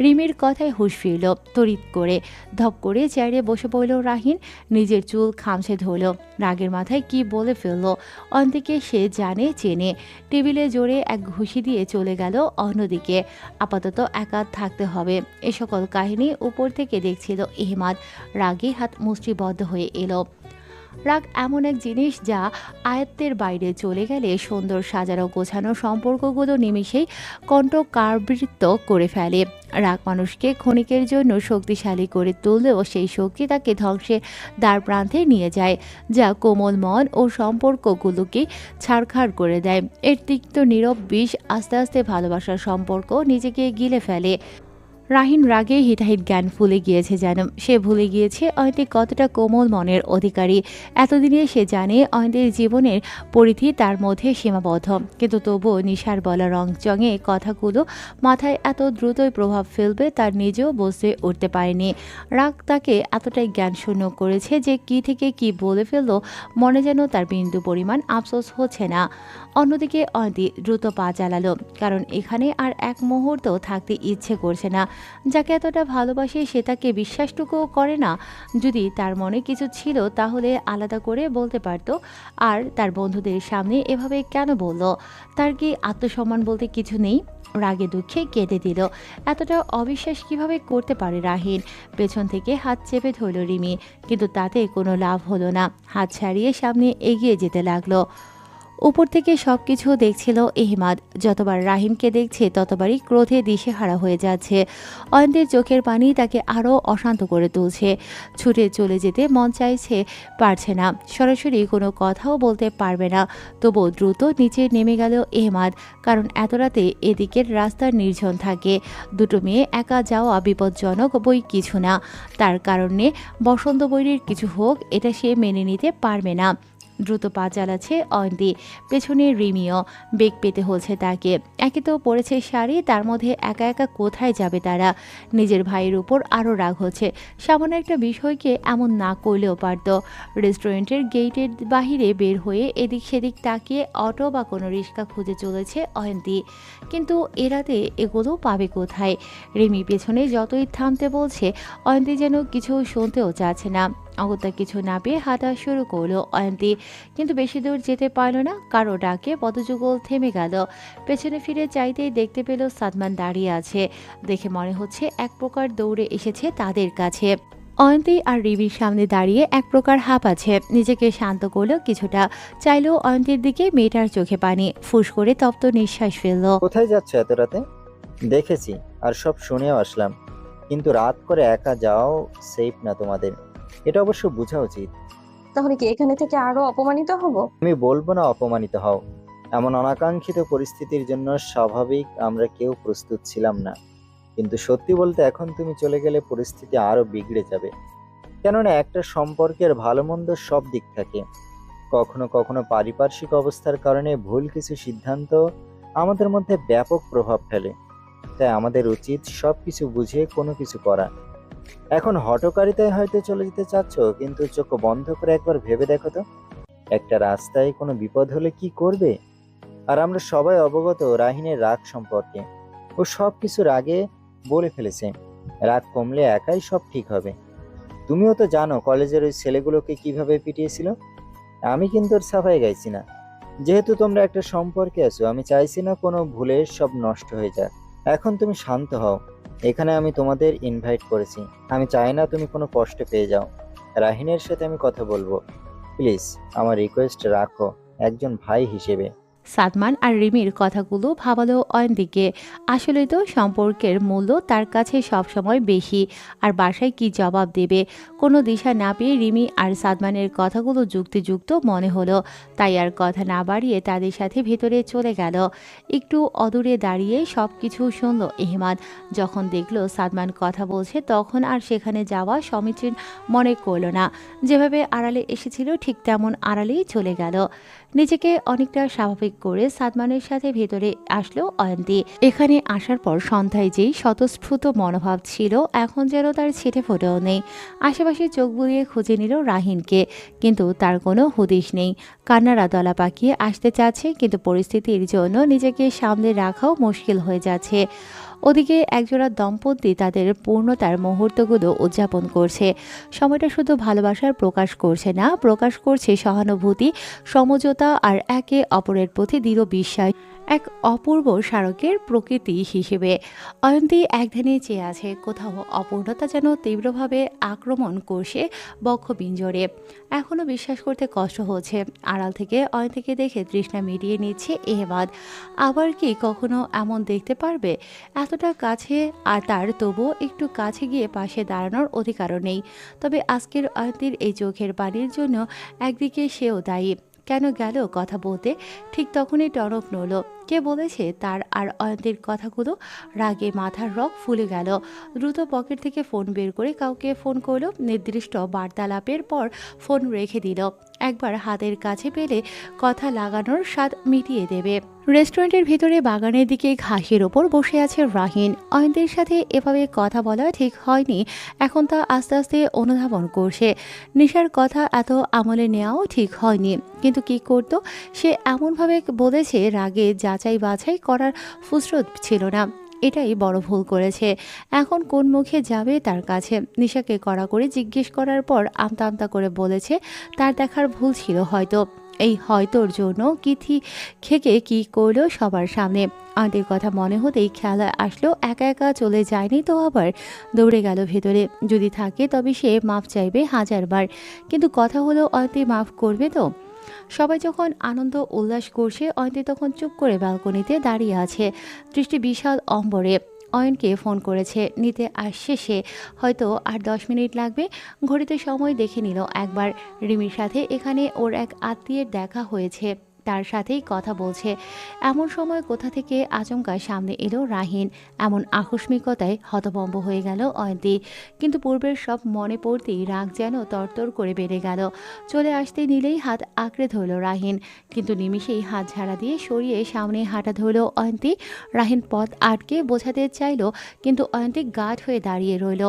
রিমির কথায় হুঁশ ফিরল, তড়িৎ করে ধপ করে চেয়ারে বসে পড়ল রাহিন। নিজের চুল খামছে ধরল, রাগের মাথায় কি বলে ফেলল অন্তিকে সে জানে চেনে। টেবিলে জোরে এক ঘুষি দিয়ে চলে গেল অন্যদিকে। আপাতত একা থাকতে হবে, এ সকল কাহিনী উপর থেকে দেখছিল এহমাদ। রাগে হাত মুষ্টিবদ্ধ হয়ে এলো। রাগ এমন এক জিনিস যা আয়ত্তের বাইরে চলে গেলে সুন্দর সাজানো গোছানো সম্পর্কগুলো নিমিষেই কণ্ঠকাবৃত করে ফেলে। রাগ মানুষকে ক্ষণিকের জন্য শক্তিশালী করে তুললেও সেই শক্তি তাকে ধ্বংসের দ্বার প্রান্তে নিয়ে যায়, যা কোমল মন ও সম্পর্কগুলোকে ছাড়খাড় করে দেয়। এর তিক্ত নীরব বিষ আস্তে আস্তে ভালোবাসার সম্পর্ক নিজেকে গিলে ফেলে। রাহিন রাগে হিতাহিত জ্ঞান ভুলে গিয়েছে যেন। সে ভুলে গিয়েছে অয়ন্তী কতটা কোমল মনের অধিকারী। এতদিনে সে জানে অয়ন্তীর জীবনের পরিধি তার মধ্যে সীমাবদ্ধ, কিন্তু তবুও নিশার বলা রংচঙে কথাগুলো মাথায় এত দ্রুতই প্রভাব ফেলবে তার নিজেও বুঝতে উঠতে পারেনি। রাগ তাকে এতটাই জ্ঞানশূন্য করেছে যে কি থেকে কি বলে ফেলল মনে যেন তার বিন্দু পরিমাণ আফসোস হচ্ছে না। অন্যদিকে অয়ন্তী দ্রুত পা চালালো, কারণ এখানে আর এক মুহূর্ত থাকতে ইচ্ছে করছে না। যাকে এতটা ভালোবাসে সে তাকে বিশ্বাসটুকুও করে না। যদি তার মনে কিছু ছিল তাহলে আলাদা করে বলতে পারত, আর তার বন্ধুদের সামনে এভাবে কেন বলল? তার কি আত্মসম্মান বলতে কিছু নেই? রাগে দুঃখে কেঁদে দিল। এতটা অবিশ্বাস কিভাবে করতে পারে রাহিন? পেছন থেকে হাত চেপে ধরল রিমি, কিন্তু তাতে কোনো লাভ হলো না। হাত ছাড়িয়ে সামনে এগিয়ে যেতে লাগলো। উপর থেকে সবকিছু দেখছিল এহমাদ। যতবার রাহিমকে দেখছে ততবারই ক্রোধে দিশেহারা হয়ে যাচ্ছে। অয়ন্তীর চোখের পানি তাকে আরও অশান্ত করে তুলছে। ছুটে চলে যেতে মন চাইছে, পারছে না। সরাসরি কোনো কথাও বলতে পারবে না। তবু দ্রুত নিচে নেমে গেল এহমাদ, কারণ এত রাতে এদিকের রাস্তার নির্জন থাকে। দুটো মেয়ে একা যাওয়া বিপজ্জনক বই কিছু না। তার কারণে বসন্ত বৈরীর কিছু হোক, এটা সে মেনে নিতে পারবে না। দ্রুত পা চালাচ্ছে অয়ন্তী, পেছনে রিমিও। বেগ পেতে হচ্ছে তাকে। একে তো পড়েছে শাড়ি, তার মধ্যে একা একা কোথায় যাবে তারা? নিজের ভাইয়ের উপর আরও রাগ হচ্ছে। সামান্য একটা বিষয়কে এমন না করলেও পারত। রেস্টুরেন্টের গেটের বাহিরে বের হয়ে এদিক সেদিক তাকিয়ে অটো বা কোনো রিক্সা খুঁজে চলেছে অয়ন্তী, কিন্তু এরাতে এগুলো পাবে কোথায়? রিমি পেছনে যতই থামতে বলছে অয়ন্তী যেন কিছু শুনতেও চাচ্ছে না। অগত্যা কিছু না পেয়ে হাঁটা শুরু করলো অয়ন্তী, কিন্তু বেশি দূর যেতে পারল না। কারো ডাকে পদযুগল থেমে গেল। পেছনে ফিরে চাইতেই দেখতে পেল সাদমান দাঁড়িয়ে আছে। দেখে মনে হচ্ছে এক প্রকার দৌড়ে এসেছে তাদের কাছে। অয়ন্তী আর রিমির সামনে দাঁড়িয়ে এক প্রকার হাঁপাচ্ছে। নিজেকে শান্ত করলো কিছুটা, চাইলেও অয়ন্তীর দিকে। মেয়েটার চোখে পানি, ফুস করে তপ্ত নিঃশ্বাস ফেলল। কোথায় যাচ্ছ এত রাতে? দেখেছি আর সব শুনেও আসলাম, কিন্তু রাত করে একা যাও সেফ না তোমাদের, এটা অবশ্য বোঝা উচিত। তাহলে কি এখানে থেকে আরো অপমানিত হব? আমি বলবো না অপমানিত হও, এমন অনাকাঙ্ক্ষিত পরিস্থিতির জন্য স্বাভাবিক আমরা কেউ প্রস্তুত ছিলাম না। কিন্তু সত্যি বলতে এখন তুমি চলে গেলে পরিস্থিতি আরো বিগড়ে যাবে। কেননা একটা সম্পর্কের ভালো মন্দ সব দিক থাকে। কখনো কখনো পারিপার্শ্বিক অবস্থার কারণে ভুল কিছু সিদ্ধান্ত আমাদের মধ্যে ব্যাপক প্রভাব ফেলে। তাই আমাদের উচিত সবকিছু বুঝে কোনো কিছু করা। এখন হঠকারিতায় হয়তো চলে যেতে চাচ্ছ, কিন্তু চোখ বন্ধ করে একবার ভেবে দেখো তো, একটা রাস্তায় কোনো বিপদ হলে কি করবে? আর আমরা সবাই অবগত রাহিনের রাগ সম্পর্কে। ও সব কিছুর আগে বলে ফেলেছে রাগ কমলে একাই সব ঠিক হবে। তুমিও তো জানো কলেজের ওই ছেলেগুলোকে কিভাবে পিটিয়েছিল। আমি কিন্তু ওর সাফাই গাইছি না। যেহেতু তোমরা একটা সম্পর্কে আছো, আমি চাইছি না কোনো ভুলে সব নষ্ট হয়ে যাক। এখন তুমি শান্ত হও। এখানে আমি তোমাদের ইনভাইট করেছি। আমি চাই না তুমি কোনো কষ্ট পেয়ে যাও। রাহিনের সাথে আমি কথা বলবো। প্লিজ আমার রিকোয়েস্ট রাখো একজন ভাই হিসেবে। সাদমান আর রিমির কথাগুলো ভাবালো অয়ন্তীকে। আসলে তো সম্পর্কের মূল্য তার কাছে সবসময় বেশি। আর বাসায় কি জবাব দেবে কোনো দিশা না পেয়ে রিমি আর সাদমানের কথাগুলো যুক্তিযুক্ত মনে হলো। তাই আর কথা না বাড়িয়ে তাদের সাথে ভেতরে চলে গেল। একটু অদূরে দাঁড়িয়ে সব কিছু শুনল এহমাদ। যখন দেখলো সাদমান কথা বলছে তখন আর সেখানে যাওয়া সমীচীন মনে করলো না। যেভাবে আড়ালে এসেছিল ঠিক তেমন আড়ালেই চলে গেল। নিজেকে অনেকটা স্বাভাবিক করে সাদমানের সাথে ভেতরে আসলো অয়ন্তী। এখানে আসার পর সন্ধ্যায় যেই স্বতঃস্ফূর্ত মনোভাব ছিল এখন যেন তার ছেটে ফোটেও নেই। আশেপাশে চোখ বুলিয়ে খুঁজে নিল রাহিনকে, কিন্তু তার কোনো হদিশ নেই। কান্নারা দলা পাকিয়ে আসতে চাচ্ছে, কিন্তু পরিস্থিতির জন্য নিজেকে সামলে রাখাও মুশকিল হয়ে যাচ্ছে। ওদিকে একজোড়া দম্পতি তাদের পূর্ণতার মুহূর্তগুলো উদযাপন করছে। সময়টা শুধু ভালোবাসার প্রকাশ করছে না, প্রকাশ করছে সহানুভূতি, সমঝোতা আর একে অপরের প্রতি দৃঢ় বিশ্বাস। এক অপূর্ব স্মারকের প্রকৃতি হিসেবে অয়ন্তী একধানে চেয়ে আছে। কোথাও অপূর্ণতা যেন তীব্রভাবে আক্রমণ করছে বক্ষপিঞ্জরে। এখনও বিশ্বাস করতে কষ্ট হচ্ছে। আড়াল থেকে অয়ন্তীকে দেখে তৃষ্ণা মিটিয়ে নিচ্ছে এহবাদ। আবার কি কখনো এমন দেখতে পারবে? এতটা কাছে আর তার তবুও একটু কাছে গিয়ে পাশে দাঁড়ানোর অধিকারও নেই। তবে আজকের অয়ন্তীর এই চোখের পানির জন্য একদিকে সেও দায়ী। কেন গেল কথা বলতে? ঠিক তখনই টনক নড়ল। কে বলেছে তার আর অয়ন্তীর কথাগুলো? রাগে মাথার রগ ফুলে গেল। দ্রুত পকেট থেকে ফোন বের করে কাউকে ফোন করলো। নির্দিষ্ট বার্তালাপের পর ফোন রেখে দিল। একবার হাতের কাছে পেলে কথা লাগানোর স্বাদ মিটিয়ে দেবে। রেস্টুরেন্টের ভিতরে বাগানের দিকে ঘাসের ওপর বসে আছে রাহিন। অয়ন্তীর সাথে এভাবে কথা বলা ঠিক হয়নি। এখন তা আস্তে আস্তে অনুধাবন করছে। নিশার কথা এত আমলে নেওয়াও ঠিক হয়নি, কিন্তু কি করত? সে এমনভাবে বলেছে রাগে যাচাই বাছাই করার ফুসরত ছিল না। এটাই বড় ভুল করেছে। এখন কোন মুখে যাবে তার কাছে? নিশাকে কড়া করে জিজ্ঞেস করার পর আমতা আমতা করে বলেছে তার দেখার ভুল ছিল হয়তো। এই হয়তোর জন্য কিথি খেকে কি করলো সবার সামনে। আন্টির কথা মনে হতেই খেলা আসলো। একা একা চলে যায়নি তো, আবার দৌড়ে গেল ভেতরে। যদি থাকে তবে সে মাফ চাইবে 1000 বার। কিন্তু কথা হলো অয়ন্তী মাফ করবে তো? সবাই যখন আনন্দ উল্লাস করছে অয়ন্তী তখন চুপ করে ব্যালকনিতে দাঁড়িয়ে আছে, দৃষ্টি বিশাল অম্বরে। অয়নকে ফোন করেছে, নিতে আসছে সে। হয়তো আর 10 মিনিট লাগবে। ঘড়িতে সময় দেখে নিল একবার। রিমির সাথে এখানে ওর এক আত্মীয়ের দেখা হয়েছে, তার সাথেই কথা বলছে। এমন সময় কোথা থেকে আচমকা সামনে এলো রাহিন। এমন আকস্মিকতায় হতভম্ব হয়ে গেল অয়ন্তী। কিন্তু পূর্বের সব মনে পড়তেই রাগ যেন তরতর করে বেড়ে গেল। চলে আসতে নিলেই হাত আঁকড়ে ধরল রাহিন, কিন্তু নিমিষেই হাত ঝাড়া দিয়ে সরিয়ে সামনে হাঁটা ধরল অয়ন্তী। রাহিন পথ আটকে বোঝাতে চাইল, কিন্তু অয়ন্তী গাঢ় হয়ে দাঁড়িয়ে রইল।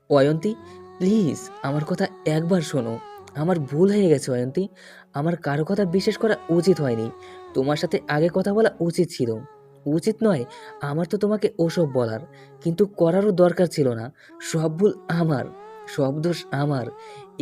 অয়ন্তী, প্লিজ আমার কথা একবার শোনো। আমার ভুল হয়ে গেছে অয়ন্তী। আমার কারো কথা বিশ্বাস করা উচিত হয়নি। তোমার সাথে আগে কথা বলা উচিত ছিল। উচিত নয় আমার তো তোমাকে ওসব বলার, কিন্তু করারও দরকার ছিল না। সব ভুল আমার, সব দোষ আমার।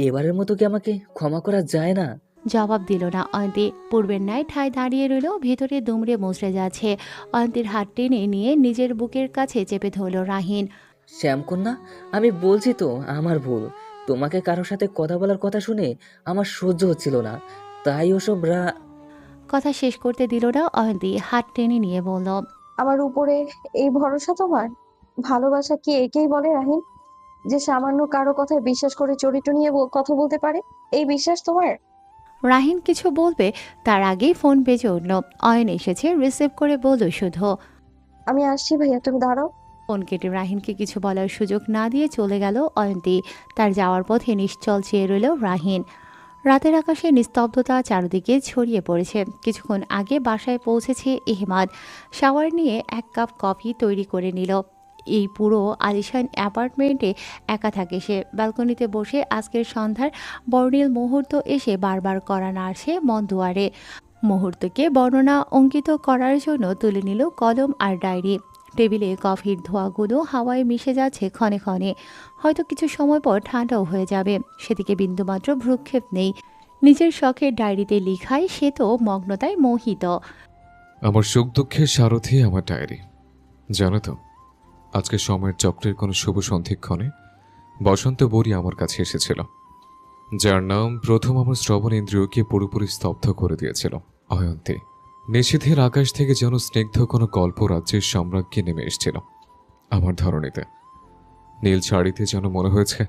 এবারের মতো কি আমাকে ক্ষমা করা যায় না? জবাব দিল না অয়ন্তী। পূর্বের ন্যায় ঠায় দাঁড়িয়ে রইল। ভেতরে দুমড়ে মুচড়ে যাচ্ছে। অয়ন্তীর হাত টেনে নিয়ে নিজের বুকের কাছে চেপে ধরল রাহিন। শ্যামকন্যা, আমি বলছি তো আমার ভুল। তোমাকে কারোর সাথে কথা বলার কথা শুনে আমার সহ্য হচ্ছিল না, তাই ওসব কথা শেষ করতে দিল না অয়ন্তী। হাত টেনে নিয়ে বলল, আমার উপরে এই ভরসা তোমার? ভালোবাসা কি একেই বলে রাহিন, যে সামান্য কারো কথায় বিশ্বাস করে চরিত্র নিয়ে কথা বলতে পারে? এই বিশ্বাস তোমার? রাহিন কিছু বলবে তার আগেই ফোন বেজে উঠল। অয়ন এসেছে, রিসিভ করে বলল শুধু, আমি আসছি ভাইয়া, তুমি দাঁড়াও। ফোন কেটে রাহিনকে কিছু বলার সুযোগ না দিয়ে চলে গেল অয়ন্তী। তার যাওয়ার পথে নিশ্চল চেয়ে রইল রাহিন। রাতের আকাশে নিস্তব্ধতা চারদিকে ছড়িয়ে পড়েছে। কিছুক্ষণ আগে বাসায় পৌঁছেছে ইহমাদ। শাওয়ার নিয়ে এক কাপ কফি তৈরি করে নিল। এই পুরো আলিশান অ্যাপার্টমেন্টে একা থাকে সে। ব্যালকনিতে বসে আজকের সন্ধ্যার বর্ণিল মুহূর্ত এসে বারবার করা নাড়ছে মন দুয়ারে। মুহূর্তকে বর্ণনা অঙ্কিত করার জন্য তুলে নিল কলম আর ডায়েরি। টেবিলে কফির ধোঁয়াগুলো হাওয়ায় মিশে যাচ্ছে ক্ষণে ক্ষণে। হয়তো কিছু সময় পর ঠান্ডাও হয়ে যাবে, সেদিকে বিন্দুমাত্র ভ্রুক্ষেপ নেই। নিজের শখের ডায়েরিতে লিখায় সে তো মগ্নতায় মোহিত। আমার সুখ দুঃখের সারথি আমার ডায়েরি। জানো তো, আজকে সময়ের চক্রের কোনো শুভ সন্ধিক্ষণে বসন্ত বড়ি আমার কাছে এসেছিল, যার নাম প্রথম আমার শ্রবণ ইন্দ্রিয়কে পুরোপুরি স্তব্ধ করে দিয়েছিল। অয়ন্তী। নিষিদ্ধের আকাশ থেকে যেন স্নিগ্ধ কোনো গল্প রাজ্যের সম্রাজ্ঞী নেমে এসেছিল আমার ধরনীতে। নীল শাড়িতে যেন মনে হয়েছে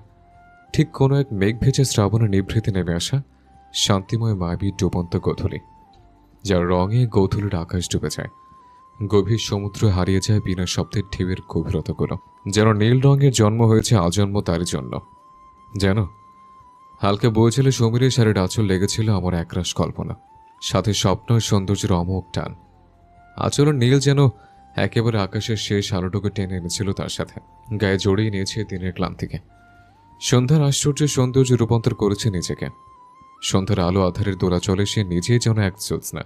ঠিক কোনো এক মেঘ ভেজা শ্রাবণের নিভৃতে নেমে আসা শান্তিময় মায়াবী ডুবন্ত গোধূলি, যার রঙে গোধূলির আকাশ ডুবে যায়, গভীর সমুদ্র হারিয়ে যায় বিনা শব্দের ঢেউয়ের গভীরতাগুলো। যেন নীল রঙের জন্ম হয়েছে আজন্ম তারই জন্য। যেন হালকা বইছিলে সমীরের শাড়ির আঁচল লেগেছিল আমার একরাশ কল্পনা, সাথে স্বপ্ন ও সৌন্দর্যের অমোঘ টান। আচরণ নীল যেন একেবারে আকাশের শেষ আলোটুকু টেনে এনেছিল তার সাথে, গায়ে জড়িয়ে নিয়েছে দিনের ক্লান্তিকে। সন্ধ্যার আশ্চর্য সৌন্দর্য রূপান্তর করেছে নিজেকে। সন্ধ্যার আলো আধারের দোলাচলে সে নিজেই যেন এক জ্যোৎস্না।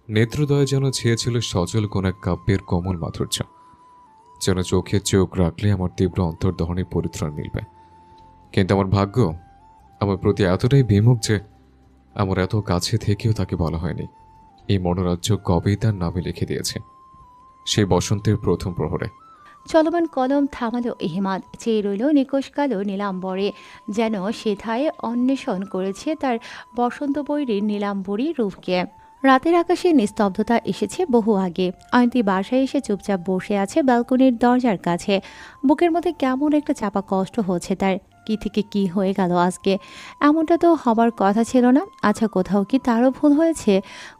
নেত্রদয়ে যেন ছেয়েছিল সজল কোন এক কাব্যের কোমল মাধুর্য, যেন চোখে চোখ রাখলে আমার তীব্র অন্তর্দহনে পরিত্রাণ মিলবে। কিন্তু আমার ভাগ্য আমার প্রতি এতটাই বিমুখ যে আমার এত কাছে থেকেও তাকে বলা হয়নি এই মনোরাজ্য কবেই তার নামে লিখে দিয়েছে সেই বসন্তের প্রথম প্রহরে। চলমান কলম থামালো ইহমাদ। চেয়ে রইল নিকোষ কালো নীলাম্বরে, যেন সেথায় অন্বেষণ করেছে তার বসন্ত বৈরীর নীলাম্বরী রূপকে। রাতের আকাশে নিস্তব্ধতা এসেছে বহু আগে। অয়ন্তী বাসায় এসে চুপচাপ বসে আছে ব্যালকনির দরজার কাছে। বুকের মধ্যে কেমন একটা চাপা কষ্ট হচ্ছে তার। কি থেকে কি হয়ে গেল আজকে? এমনটা তো হবার কথা ছিল না। আচ্ছা, কোথাও কি তারও ভুল হয়েছে?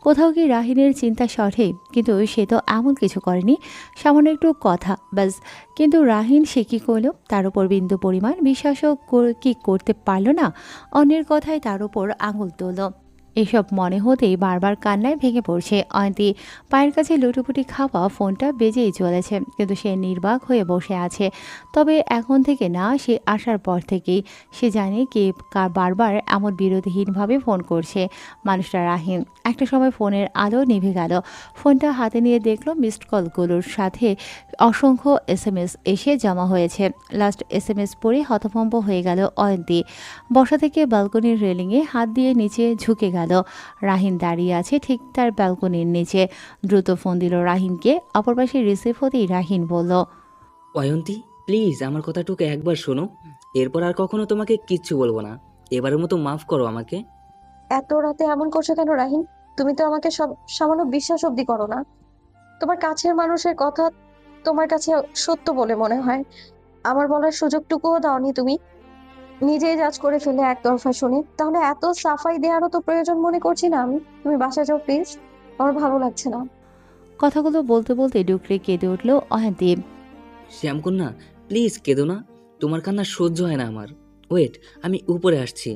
কোথাও কি রাহিনের চিন্তা সঠিক? কিন্তু সে তো এমন কিছু করেনি, সামান্য একটু কথা ব্যাস। কিন্তু রাহিন সে কী করলো? তার উপর বিন্দু পরিমাণ বিশ্বাসও কি করতে পারল না? অন্যের কথায় তার উপর আঙুল তুলল। এসব মনে হতেই বারবার কান্নায় ভেঙে পড়ছে অয়ন্তী। পায়ের কাছে লুটোপুটি খাওয়া ফোনটা বেজেই চলেছে, কিন্তু সে নির্বাক হয়ে বসে আছে। তবে এখন থেকে না, সে আসার পর থেকেই সে জানে কে বারবার এমন বিরতিহীনভাবে ফোন করছে। মানুষটা রাহিন। একটা সময় ফোনের আলো নিভে গেল। ফোনটা হাতে নিয়ে দেখলো মিসড কলগুলোর সাথে অসংখ্য SMS এসে জমা হয়েছে। লাস্ট SMS পড়ে হতভম্ব হয়ে গেল অয়ন্তী। বসা থেকে ব্যালকনির রেলিংয়ে হাত দিয়ে নিচে ঝুঁকে গেল। রাহিন দাঁড়িয়ে আছে ঠিক তার ব্যালকনির নিচে। দ্রুত ফোন দিল রাহিনকে। অপর পাশে রিসিভ হতেই রাহিন বলল, অয়ন্তী, প্লিজ আমার কথাটুকু একবার শোনো। এরপর আর কখনো তোমাকে কিচ্ছু বলবো না। এবারের মতো মাফ করো আমাকে। এত রাতে এমন করছো কেন রাহিন? তুমি তো আমাকে সব সামান্য বিশ্বাস অব্দি করো না। তোমার কাছের মানুষের কথা তোমার কাছে সত্য বলে মনে হয়। আমার বলার সুযোগটুকুও দাওনি তুমি। নিজেই জাজ করে ফেলে একতরফা শুনে। তাহলে এত সাফাই দেওয়ারও তো প্রয়োজন মনে করছি না আমি। তুমি বাসায় যাও প্লিজ, আমার ভালো লাগছে না। কথাগুলো বলতে বলতে ডুকরে কেঁদে উঠল অয়ন্তী। শ্যামকন্যা, প্লিজ কেঁদো না। তোমার কান্না সহ্য হয় না আমার। ওয়েট, আমি উপরে আসছি।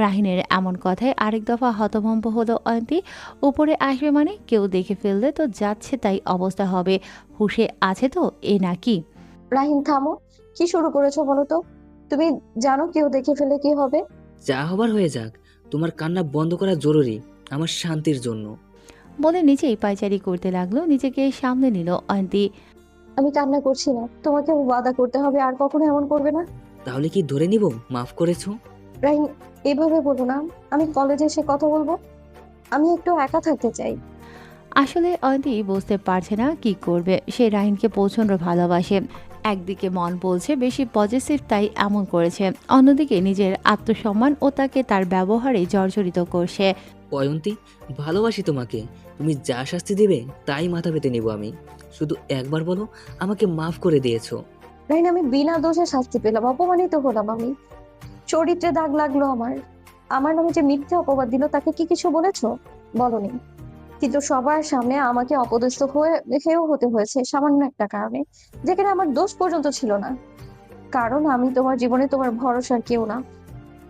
রাহিনের এমন কথায় আরেক দফা হতভম্ব হলো অয়ন্তী। উপরে আসবে মানে কেউ দেখে ফেললে তো যাচ্ছে তাই অবস্থা হবে। হুঁশে আছে তো এ নাকি? রাহিন থামো, কি শুরু করেছো বলো তো? তুমি জানো কেউ দেখে ফেলে কি হবে? যা হবার হয়ে যাক, তোমার কান্না বন্ধ করা জরুরি আমার শান্তির জন্য। বলে নিচেই পায়চারি করতে লাগলো। নিজেকে সামনে নিল অয়ন্তী। আমি কান্না করছি না, তোমাকে ওয়াদা করতে হবে আর কখনো এমন করবে না। তাহলে কি ধরে নিব মাফ করেছো? রাহিন, এভাবে বলো না। আমি কলেজে এসে কথা বলবো। আমি একটু একা থাকতে চাই। আসলে অয়ন্তী বুঝতে পারছে না কি করবে। সে রাহিনকে প্রচণ্ড ভালোবাসে। একদিকে মন বলছে বেশি পজিটিভ তাই এমন করেছে, অন্যদিকে নিজের আত্মসম্মান ও তাকে তার ব্যবহারে জর্জরিত করছে। অয়ন্তী, ভালোবাসি তোমাকে। তুমি যা শাস্তি দিবে তাই মাথা পেতে নিব আমি। শুধু একবার বলো আমাকে মাফ করে দিয়েছো। রাহিন, আমি বিনা দোষে শাস্তি পেলাম, অপমানিত হলাম আমি। চরিত্রে দাগ লাগলো আমার। আমার নামে যে মিথ্যে অপবাদ দিল তাকে কি কিছু বলেছো? বলনি। কিন্তু সবার সামনে আমাকে অপদস্থ হেয় হতে হয়েছে সামান্য একটা কারণে, যেখানে আমার দোষ পর্যন্ত ছিল না। কারণ আমি তোমার জীবনে তোমার ভরসার কেউ না।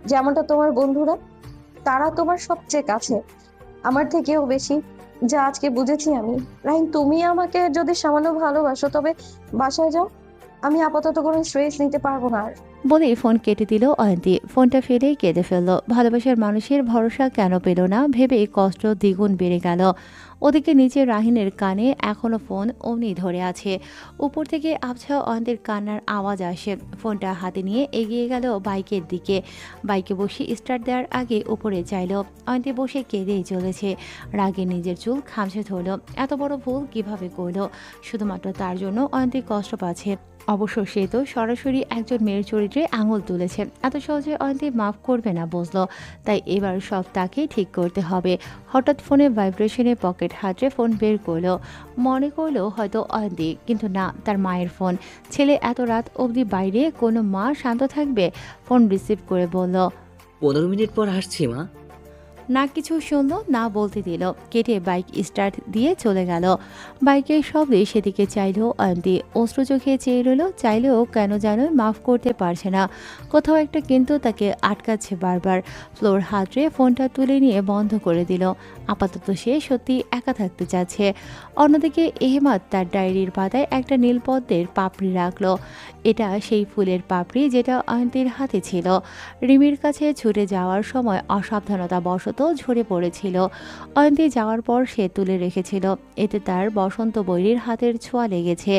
যেমনটা তোমার বন্ধুরা, তারা তোমার সবচেয়ে কাছে, আমার থেকেও বেশি। যা আজকে বুঝেছি আমি। রাহিন, তুমি আমাকে যদি সামান্য ভালোবাসো তবে বাসায় যাও। আমি আপাতত কোনো স্ট্রেস নিতে পারবো না আর। বলেই ফোন কেটে দিল অয়ন্তী। ফোনটা ফেলেই কেঁদে ফেলল। ভালোবাসার মানুষের ভরসা কেন পেল না ভেবে কষ্ট দ্বিগুণ বেড়ে গেল। ওদিকে নিচে রাহিনের কানে এখনো ফোন অমনি ধরে আছে। উপর থেকে আবছা অয়ন্তীর কান্নার আওয়াজ আসে। ফোনটা হাতে নিয়ে এগিয়ে গেল বাইকের দিকে। বাইকে বসে স্টার্ট দেওয়ার আগে উপরে চাইল। অয়ন্তী বসে কেঁদেই চলেছে। রাগে নিজের চুল খামচে ধরল। এত বড় ভুল কিভাবে করলো? শুধুমাত্র তার জন্য অয়ন্তী কষ্ট পাচ্ছে। অবশ্য সে তো সরাসরি একজন মেয়ের চরিত্রে আঙুল তুলেছে। এত সহজে অয়ন্তী মাফ করবে না বুঝলো। তাই এবার সব তাকেই ঠিক করতে হবে। হঠাৎ ফোনে ভাইব্রেশনে পকেট হাতড়ে ফোন বের করলো। মনে করলো হয়তো অয়ন্তী, কিন্তু না, তার মায়ের ফোন। ছেলে এত রাত অবধি বাইরে, কোনো মা শান্ত থাকবে? ফোন রিসিভ করে বলল, 15 মিনিট পর আসছি মা। না কিছু শুনলো না, বলতে দিল। কেটে বাইক স্টার্ট দিয়ে চলে গেল। বাইকের শব্দে সেদিকে চাইলেও অয়ন্তী অশ্রু চোখে চেয়ে রইল। চাইলেও কেন যেন মাফ করতে পারছে না। কোথাও একটা কিন্তু তাকে আটকাচ্ছে বারবার। ফ্লোর হাতড়ে ফোনটা তুলে নিয়ে বন্ধ করে দিল। আপাতত সে সত্যি একা থাকতে চাচ্ছে। অন্যদিকে এহমাদ তার ডায়েরির পাতায় একটা নীল পদ্মের পাপড়ি রাখলো। এটা সেই ফুলের পাপড়ি যেটা অয়ন্তীর হাতে ছিল। রিমির কাছে ছুটে যাওয়ার সময় অসাবধানতা বশত ঝরে পড়েছিল। অয়ন্তী যাওয়ার পর সে তুলে রেখেছিল। এতে তার বসন্ত বৈরীর হাতের ছোঁয়া লেগেছে।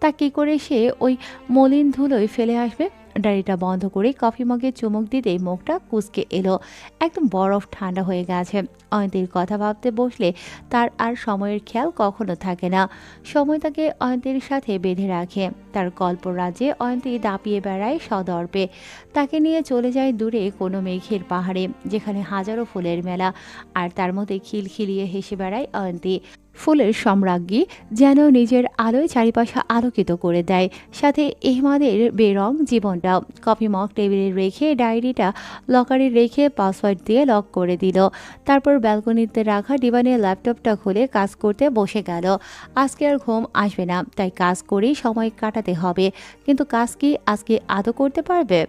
তা কি করে সে ওই মলিন ধুলোয় ফেলে আসবে? ডায়েরিটা বন্ধ করে কফি মগে চুমুক দিতেই মুখটা কুঁচকে এলো। একদম বরফ ঠান্ডা হয়ে গেছে। অয়ন্তীর কথা ভাবতে বসলে তার আর সময়ের খেয়াল কখনো থাকে না। সময় তাকে অয়ন্তীর সাথে বেঁধে রাখে। তার কল্পরাজ্যে অয়ন্তী দাপিয়ে বেড়ায় সদর্পে। তাকে নিয়ে চলে যায় দূরে কোনো মেঘের পাহাড়ে, যেখানে হাজারো ফুলের মেলা। আর তার মধ্যে খিলখিলিয়ে হেসে বেড়ায় অয়ন্তী। ফুলের সম্রাজ্ঞী যেন নিজের আলোয় চারিপাশে আলোকিত করে দেয়। সাথে এহমাদের বেরং জীবনটাও। কফি মগ টেবিলে রেখে ডায়েরিটা লকারে রেখে পাসওয়ার্ড দিয়ে লক করে দিল। তারপর ব্যালকনিতে রাখা ডিভানের ল্যাপটপটা খুলে কাজ করতে বসে গেল। আজকে আর ঘুম আসবে না, তাই কাজ করেই সময় কাটাতে হবে। কিন্তু কাজ কি আজকে আদৌ করতে পারবে?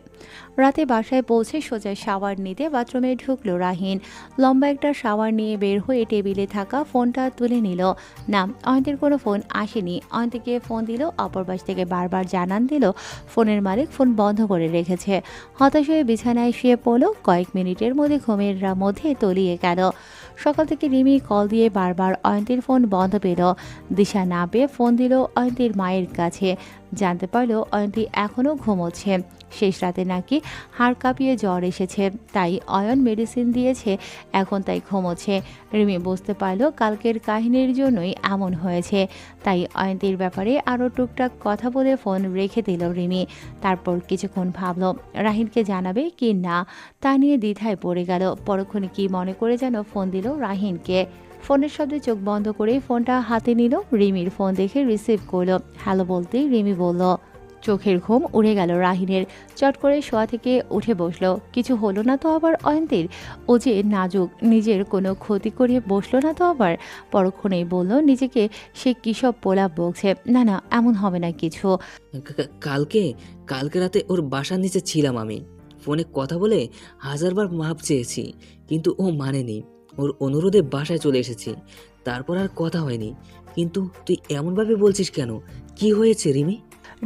রাতে বাসায় পৌঁছে সোজা শাওয়ার নিতে বাথরুমে ঢুকলো রাহিন। লম্বা একটা শাওয়ার নিয়ে বের হয়ে টেবিলে থাকা ফোনটা তুলে নিল। না, অয়ন্তীর কোনো ফোন আসেনি। অয়ন্তীকে ফোন দিল, অপর পাশ থেকে বারবার জানান দিল ফোনের মালিক ফোন বন্ধ করে রেখেছে। হতাশ হয়ে বিছানায় শুয়ে পড়ল। কয়েক মিনিটের মধ্যে ঘুমের মধ্যে তলিয়ে গেল। সকাল থেকে রিমি কল দিয়ে বারবার অয়ন্তীর ফোন বন্ধ পেল। দিশা না পেয়ে ফোন দিল অয়ন্তীর মায়ের কাছে। জানতে পারল অয়ন্তী এখনও ঘুমোচ্ছে। শেষ রাতে নাকি হাড় কাঁপিয়ে জ্বর এসেছে, তাই অয়ন মেডিসিন দিয়েছে, এখন তাই ঘুমোচ্ছে। রিমি বুঝতে পারল কালকের কাহিনীর জন্যই এমন হয়েছে। তাই অয়ন্তীর ব্যাপারে আরও টুকটাক কথা বলে ফোন রেখে দিল রিমি। তারপর কিছুক্ষণ ভাবল রাহিনকে জানাবে কি না, তা নিয়ে দ্বিধায় পড়ে গেল। পরক্ষণে কি মনে করে যেন ফোন দিল রাহিনকে। ফোনের শব্দে চোখ বন্ধ করে ফোনটা হাতে নিল। রিমির ফোন দেখে রিসিভ করলো। হ্যালো বলতেই রিমি বলল। চোখের ঘুম উড়ে গেল রাহিনের। চট করে শোয়া থেকে উঠে বসলো। কিছু হলো না তো আবার অয়ন্তীর? ও যে নাজুক, নিজের কোনো ক্ষতি করে বসলো না তো আবার? পরক্ষণেই বলল নিজেকে সে কী সব পোলাপ বকছে। না না, এমন হবে না কিছু। কালকে কালকে রাতে ওর বাসার নিচে ছিলাম আমি। ফোনে কথা বলে 1000বার মাপ চেয়েছি, কিন্তু ও মানেনি। ওর অনুরোধে বাসায় চলে এসেছি। তারপর আর কথা হয়নি। কিন্তু তুই এমনভাবে বলছিস কেন? কি হয়েছে রিমি?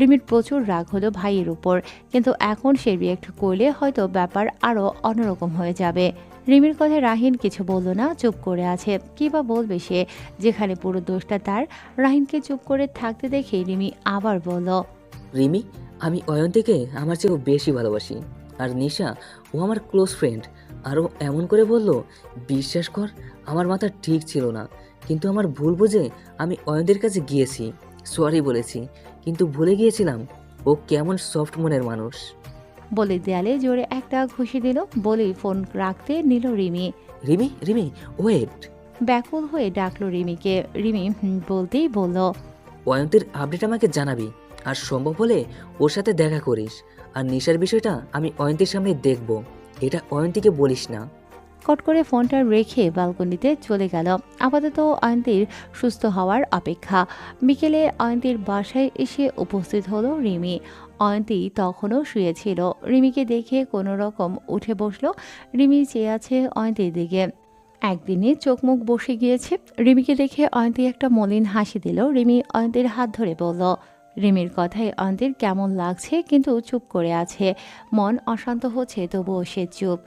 রিমির প্রচুর রাগ হলো ভাইয়ের উপর, কিন্তু এখন সে রিয়েক্ট করলে হয়তো ব্যাপার আরও অন্যরকম হয়ে যাবে। রিমির কথায় রাহিন কিছু বলল না, চুপ করে আছে। কী বা বলবে সে, যেখানে পুরো দোষটা তার। রাহিনকে চুপ করে থাকতে দেখে রিমি আবার বলল, রিমি, আমি অয়ন্তীকে আমার চেয়েও বেশি ভালোবাসি। আর নিশা, ও আমার ক্লোজ ফ্রেন্ড। আর ও এমন করে বলল, বিশ্বাস কর আমার মাথা ঠিক ছিল না। কিন্তু আমার ভুল বুঝে আমি অয়ন্তীর কাছে গিয়েছি, সরি বলেছি। কিন্তু ভুলে গিয়েছিলাম ও কেমন সফট মনের মানুষ। বলে দেয়ালে জোরে একটা ঘুষি দিল। বলেই ফোন রাখতে নিল রিমি। রিমি, রিমি, ওয়েট। ব্যাকুল হয়ে ডাকলো রিমিকে। রিমি বলতেই বলল, অয়ন্তীর আপডেট আমাকে জানাবি। আর সম্ভব হলে ওর সাথে দেখা করিস। আর নিশার বিষয়টা আমি অয়ন্তীর সামনে দেখব। এটা অয়ন্তীকে বলিস না। কট করে ফোনটা রেখে ব্যালকনিতে চলে গেল। আপাতত অয়ন্তীর সুস্থ হওয়ার অপেক্ষা। বিকেলে অয়ন্তীর বাসায় এসে উপস্থিত হলো রিমি। অয়ন্তী তখনও শুয়েছিল। রিমিকে দেখে কোনো রকম উঠে বসলো। রিমি চেয়ে আছে অয়ন্তীর দিকে। একদিনে চোখ মুখ বসে গিয়েছে। রিমিকে দেখে অয়ন্তী একটা মলিন হাসি দিল। রিমি অয়ন্তীর হাত ধরে বলল। রিমির কথায় অয়ন্তীর কেমন লাগছে, কিন্তু চুপ করে আছে। মন অশান্ত হচ্ছে, তবুও সে চুপ।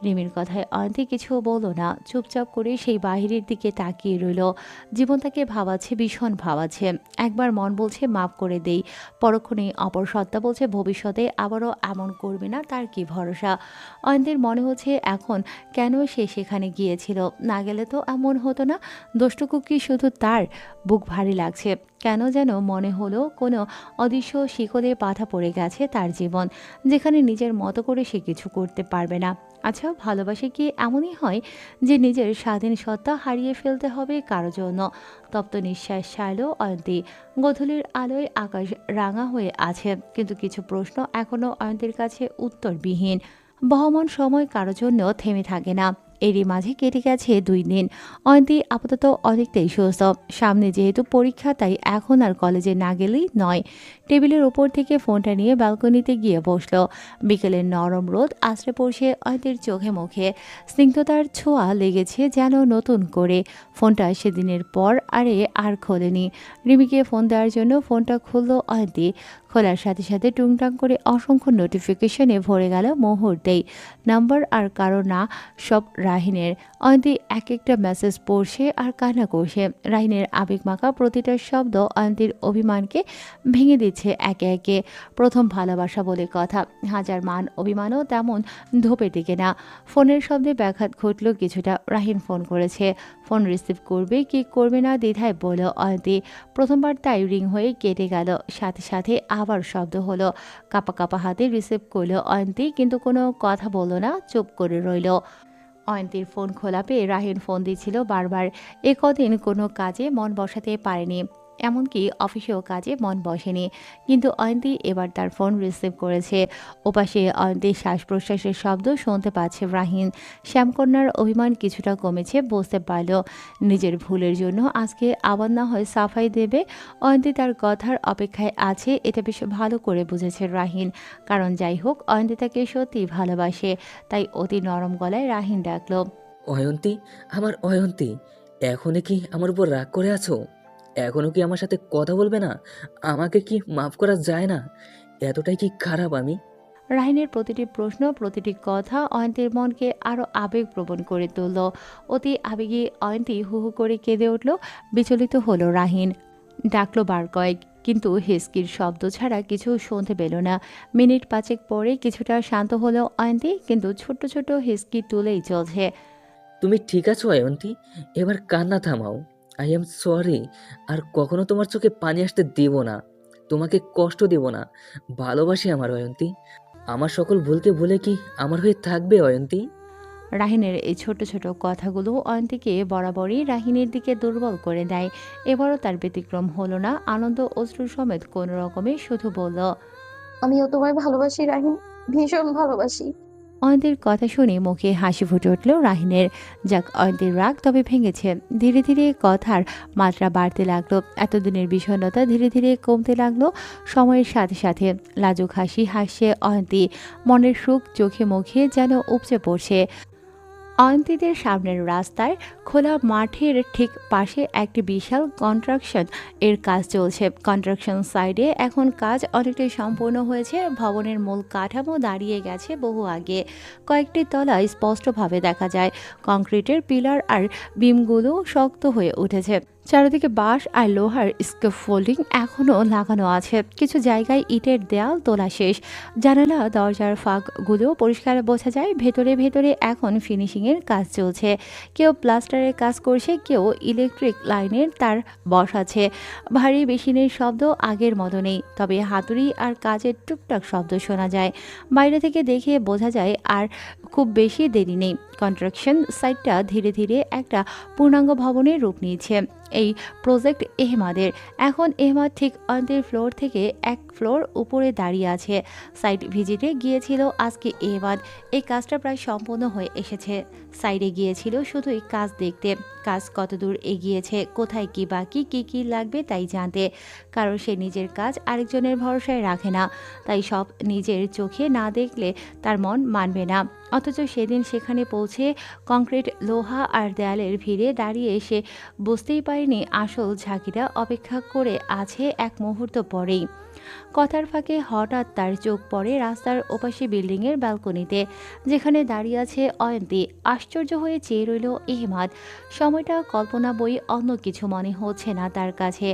রিমির কথায় অয়ন্তী কিছু বলল না, চুপচাপ করে সেই বাহিরের দিকে তাকিয়ে রইল। জীবন তাকে ভাবাচ্ছে, ভীষণ ভাবাচ্ছে। একবার মন বলছে মাফ করে দেই, পরক্ষণে অপর সত্তা বলছে ভবিষ্যতে আবারও এমন করবে না, তার কি ভরসা। অয়ন্তীর মনে হচ্ছে এখন কেন সে সেখানে গিয়েছিল, না গেলে তো এমন হতো না। দোষটুকু কি শুধু তার? বুক ভারী লাগছে। কেন যেন মনে হলো কোনো অদৃশ্য শিকলে বাধা পড়ে গেছে তার জীবন, যেখানে নিজের মতো করে সে কিছু করতে পারবে না। আচ্ছা, ভালোবাসে কি এমনই হয় যে নিজের স্বাধীন সত্তা হারিয়ে ফেলতে হবে কারো জন্য? তপ্ত নিঃশ্বাস ছাড়ল অয়ন্তী। গোধূলির আলোয় আকাশ রাঙা হয়ে আছে, কিন্তু কিছু প্রশ্ন এখনও অয়ন্তীর কাছে উত্তরবিহীন। বহমান সময় কারো জন্য থেমে থাকে না। এরই মাঝে কেটে গেছে 2 দিন। অয়ন্তী আপাতত অনেকটাই সুস্থ। সামনে যেহেতু পরীক্ষা, তাই এখন আর কলেজে না গেলেই নয়। টেবিলের ওপর থেকে ফোনটা নিয়ে ব্যালকনিতে গিয়ে বসল। বিকেলের নরম রোদ আশ্রে পড়ছে অয়ন্তীর চোখে মুখে। স্নিগ্ধতার ছোঁয়া লেগেছে যেন নতুন করে। ফোনটা সেদিনের পর আর খোলেনি। রিমিকে ফোন দেওয়ার জন্য ফোনটা খুলল অয়ন্তী। খোলার সাথে সাথে টুংটাং করে অসংখ্য নোটিফিকেশনে ভরে গেল মুহূর্তেই। নাম্বার আর কারো না, সব রাহিনের। অয়ন্তী এক একটা মেসেজ পড়ছে আর কান্না করছে। রাহিনের আবেগমাখা প্রতিটা শব্দ অয়ন্তীর অভিমানকে ভেঙে দিচ্ছে একে একে। প্রথম ভালোবাসা বলে কথা, হাজার মান অভিমানও তেমন ধোপে টিকে না। ফোনের শব্দে ব্যাঘাত ঘটল কিছুটা। রাহিন ফোন করেছে। ফোন রিসিভ করবে কি করবে না দ্বিধায় বলল অয়ন্তী। প্রথমবার তাই রিং হয়ে কেটে গেল। সাথে সাথে আবার শব্দ হলো। কাপা কাপা হাতে রিসিভ করলো অয়ন্তী, কিন্তু কোনো কথা বলল না, চুপ করে রইল। অয়ন্তীর ফোন খোলা পেয়ে রাহিন ফোন দিচ্ছিল বারবার। কদিন কোনো কাজে মন বসাতে পারেনি, এমনকি অফিসেও কাজে মন বসেনি। কিন্তু অয়ন্তী এবার তার ফোন রিসিভ করেছে। ওপাশে অয়ন্তীর শ্বাস প্রশ্বাসের শব্দ শুনতে পাচ্ছে রাহিন। শ্যামকন্যার অভিমান কিছুটা কমেছে, বুঝতে পারল নিজের ভুলের জন্য আজকে আবার না হয় সাফাই দেবে। অয়ন্তী তার কথার অপেক্ষায় আছে, এটা বেশ ভালো করে বুঝেছে রাহিন। কারণ যাই হোক, অয়ন্তী তাকে সত্যি ভালোবাসে। তাই অতি নরম গলায় রাহিন ডাকল। অয়ন্তী, আমার অয়ন্তী, এখনো কি আমার উপর রাগ করে আছো? এখনো কি আমার সাথে কথা বলবে না? আমাকে কি মাফ করা যায় না? এতটাই কি খারাপ আমি? রাহিনের প্রতিটি প্রশ্ন, প্রতিটি কথা অয়ন্তীর মনকে আরও আবেগপ্রবণ করে তুলল। অতি আবেগী অয়ন্তী হু হু করে কেঁদে উঠল। বিচলিত হলো রাহিন। ডাকলো বার কয়েক, কিন্তু হিসকির শব্দ ছাড়া কিছু শুনতে পেল না। মিনিট 5 পরে কিছুটা শান্ত হলো অয়ন্তী, কিন্তু ছোট্ট ছোট হিসকি তুলেই চলছে। তুমি ঠিক আছো অয়ন্তী? এবার কান্না থামাও। I am sorry. আর কখনো তোমার চোখে পানি আসতে দেব না, তোমাকে কষ্ট দেব না। ভালোবাসি আমার অয়ন্তী। আমার সকল ভুলকে ভুলে কি আমার হয়ে থাকবে অয়ন্তী? রাহিনের এই ছোট ছোট কথাগুলো অয়ন্তীকে বরাবরই রাহিনের দিকে দুর্বল করে দেয়। এবারও তার ব্যতিক্রম হলো না। আনন্দ অশ্রু সমেত কোনো রকমে শুধু বলল। আমিও তোমায় ভালোবাসি রাহিন, ভীষণ ভালোবাসি। অয়ন্তীর কথা শুনে মুখে হাসি ফুটে উঠল রাহিনের। যাক, অয়ন্তীর রাগ তবে ভেঙেছে। ধীরে ধীরে কথার মাত্রা বাড়তে লাগলো। এতদিনের বিষণ্ণতা ধীরে ধীরে কমতে লাগলো সময়ের সাথে সাথে। লাজুক হাসি হাসছে অয়ন্তী। মনের সুখ চোখে মুখে যেন উপচে পড়ছে। অয়ন্তীদের সামনের রাস্তায় খোলা মাঠের ঠিক পাশে একটি বিশাল কনস্ট্রাকশন এর কাজ চলছে। কনস্ট্রাকশন সাইডে এখন কাজ অনেকটাই সম্পূর্ণ হয়েছে। ভবনের মূল কাঠামো দাঁড়িয়ে গেছে বহু আগে। কয়েকটি তলা স্পষ্টভাবে দেখা যায়। কংক্রিটের পিলার আর বিমগুলো শক্ত হয়ে উঠেছে। চারিদিকে বাঁশ আর লোহার স্ক্যাফোল্ডিং এখনও লাগানো আছে। কিছু জায়গায় ইটের দেয়াল তোলা শেষ। জানালা দরজার ফাঁকগুলো পরিষ্কার বোঝা যায়। ভেতরে ভেতরে এখন ফিনিশিংয়ের কাজ চলছে। কেউ প্লাস্টারের কাজ করছে, কেউ ইলেকট্রিক লাইনের তার বসাচ্ছে। ভারী মেশিনের শব্দ আগের মতো নেই, তবে হাতুড়ি আর কাজের টুকটাক শব্দ শোনা যায়। বাইরে থেকে দেখে বোঝা যায় আর খুব বেশি দেরি নেই। কনস্ট্রাকশন সাইটটা ধীরে ধীরে একটা পূর্ণাঙ্গ ভবনের রূপ নিয়েছে। এই প্রজেক্ট এহমাদের। এখন এহমাদ ঠিক অন্তের ফ্লোর থেকে 1 ফ্লোর উপরে দাঁড়িয়ে আছে। সাইট ভিজিটে গিয়েছিল আজকে এহমাদ। এই কাজটা প্রায় সম্পূর্ণ হয়ে এসেছে। সাইডে গিয়েছিল শুধুই কাজ দেখতে, কাজ কতদূর এগিয়েছে, কোথায় কি বাকি, কি কি লাগবে তাই জানতে। কারণ সে নিজের কাজ আরেকজনের ভরসায় রাখে না, তাই সব নিজের চোখে না দেখলে তার মন মানবে না। অথচ সেদিন সেখানে পৌঁছে কংক্রিট, লোহা আর দেয়ালের ভিড়ে দাঁড়িয়ে সে বুঝতেই পারেনি আসল ঝাঁকিটা অপেক্ষা করে আছে এক মুহূর্ত পরেই। কথার ফাঁকে হঠাৎ তার চোখ পড়ে রাস্তার ওপাশে বিল্ডিংয়ের ব্যালকনিতে, যেখানে দাঁড়িয়ে আছে অয়ন্তী। আশ্চর্য হয়ে চেয়ে রইল এহমাদ। সময়টা কল্পনা বই, অন্য কিছু মনে হচ্ছে না তার কাছে।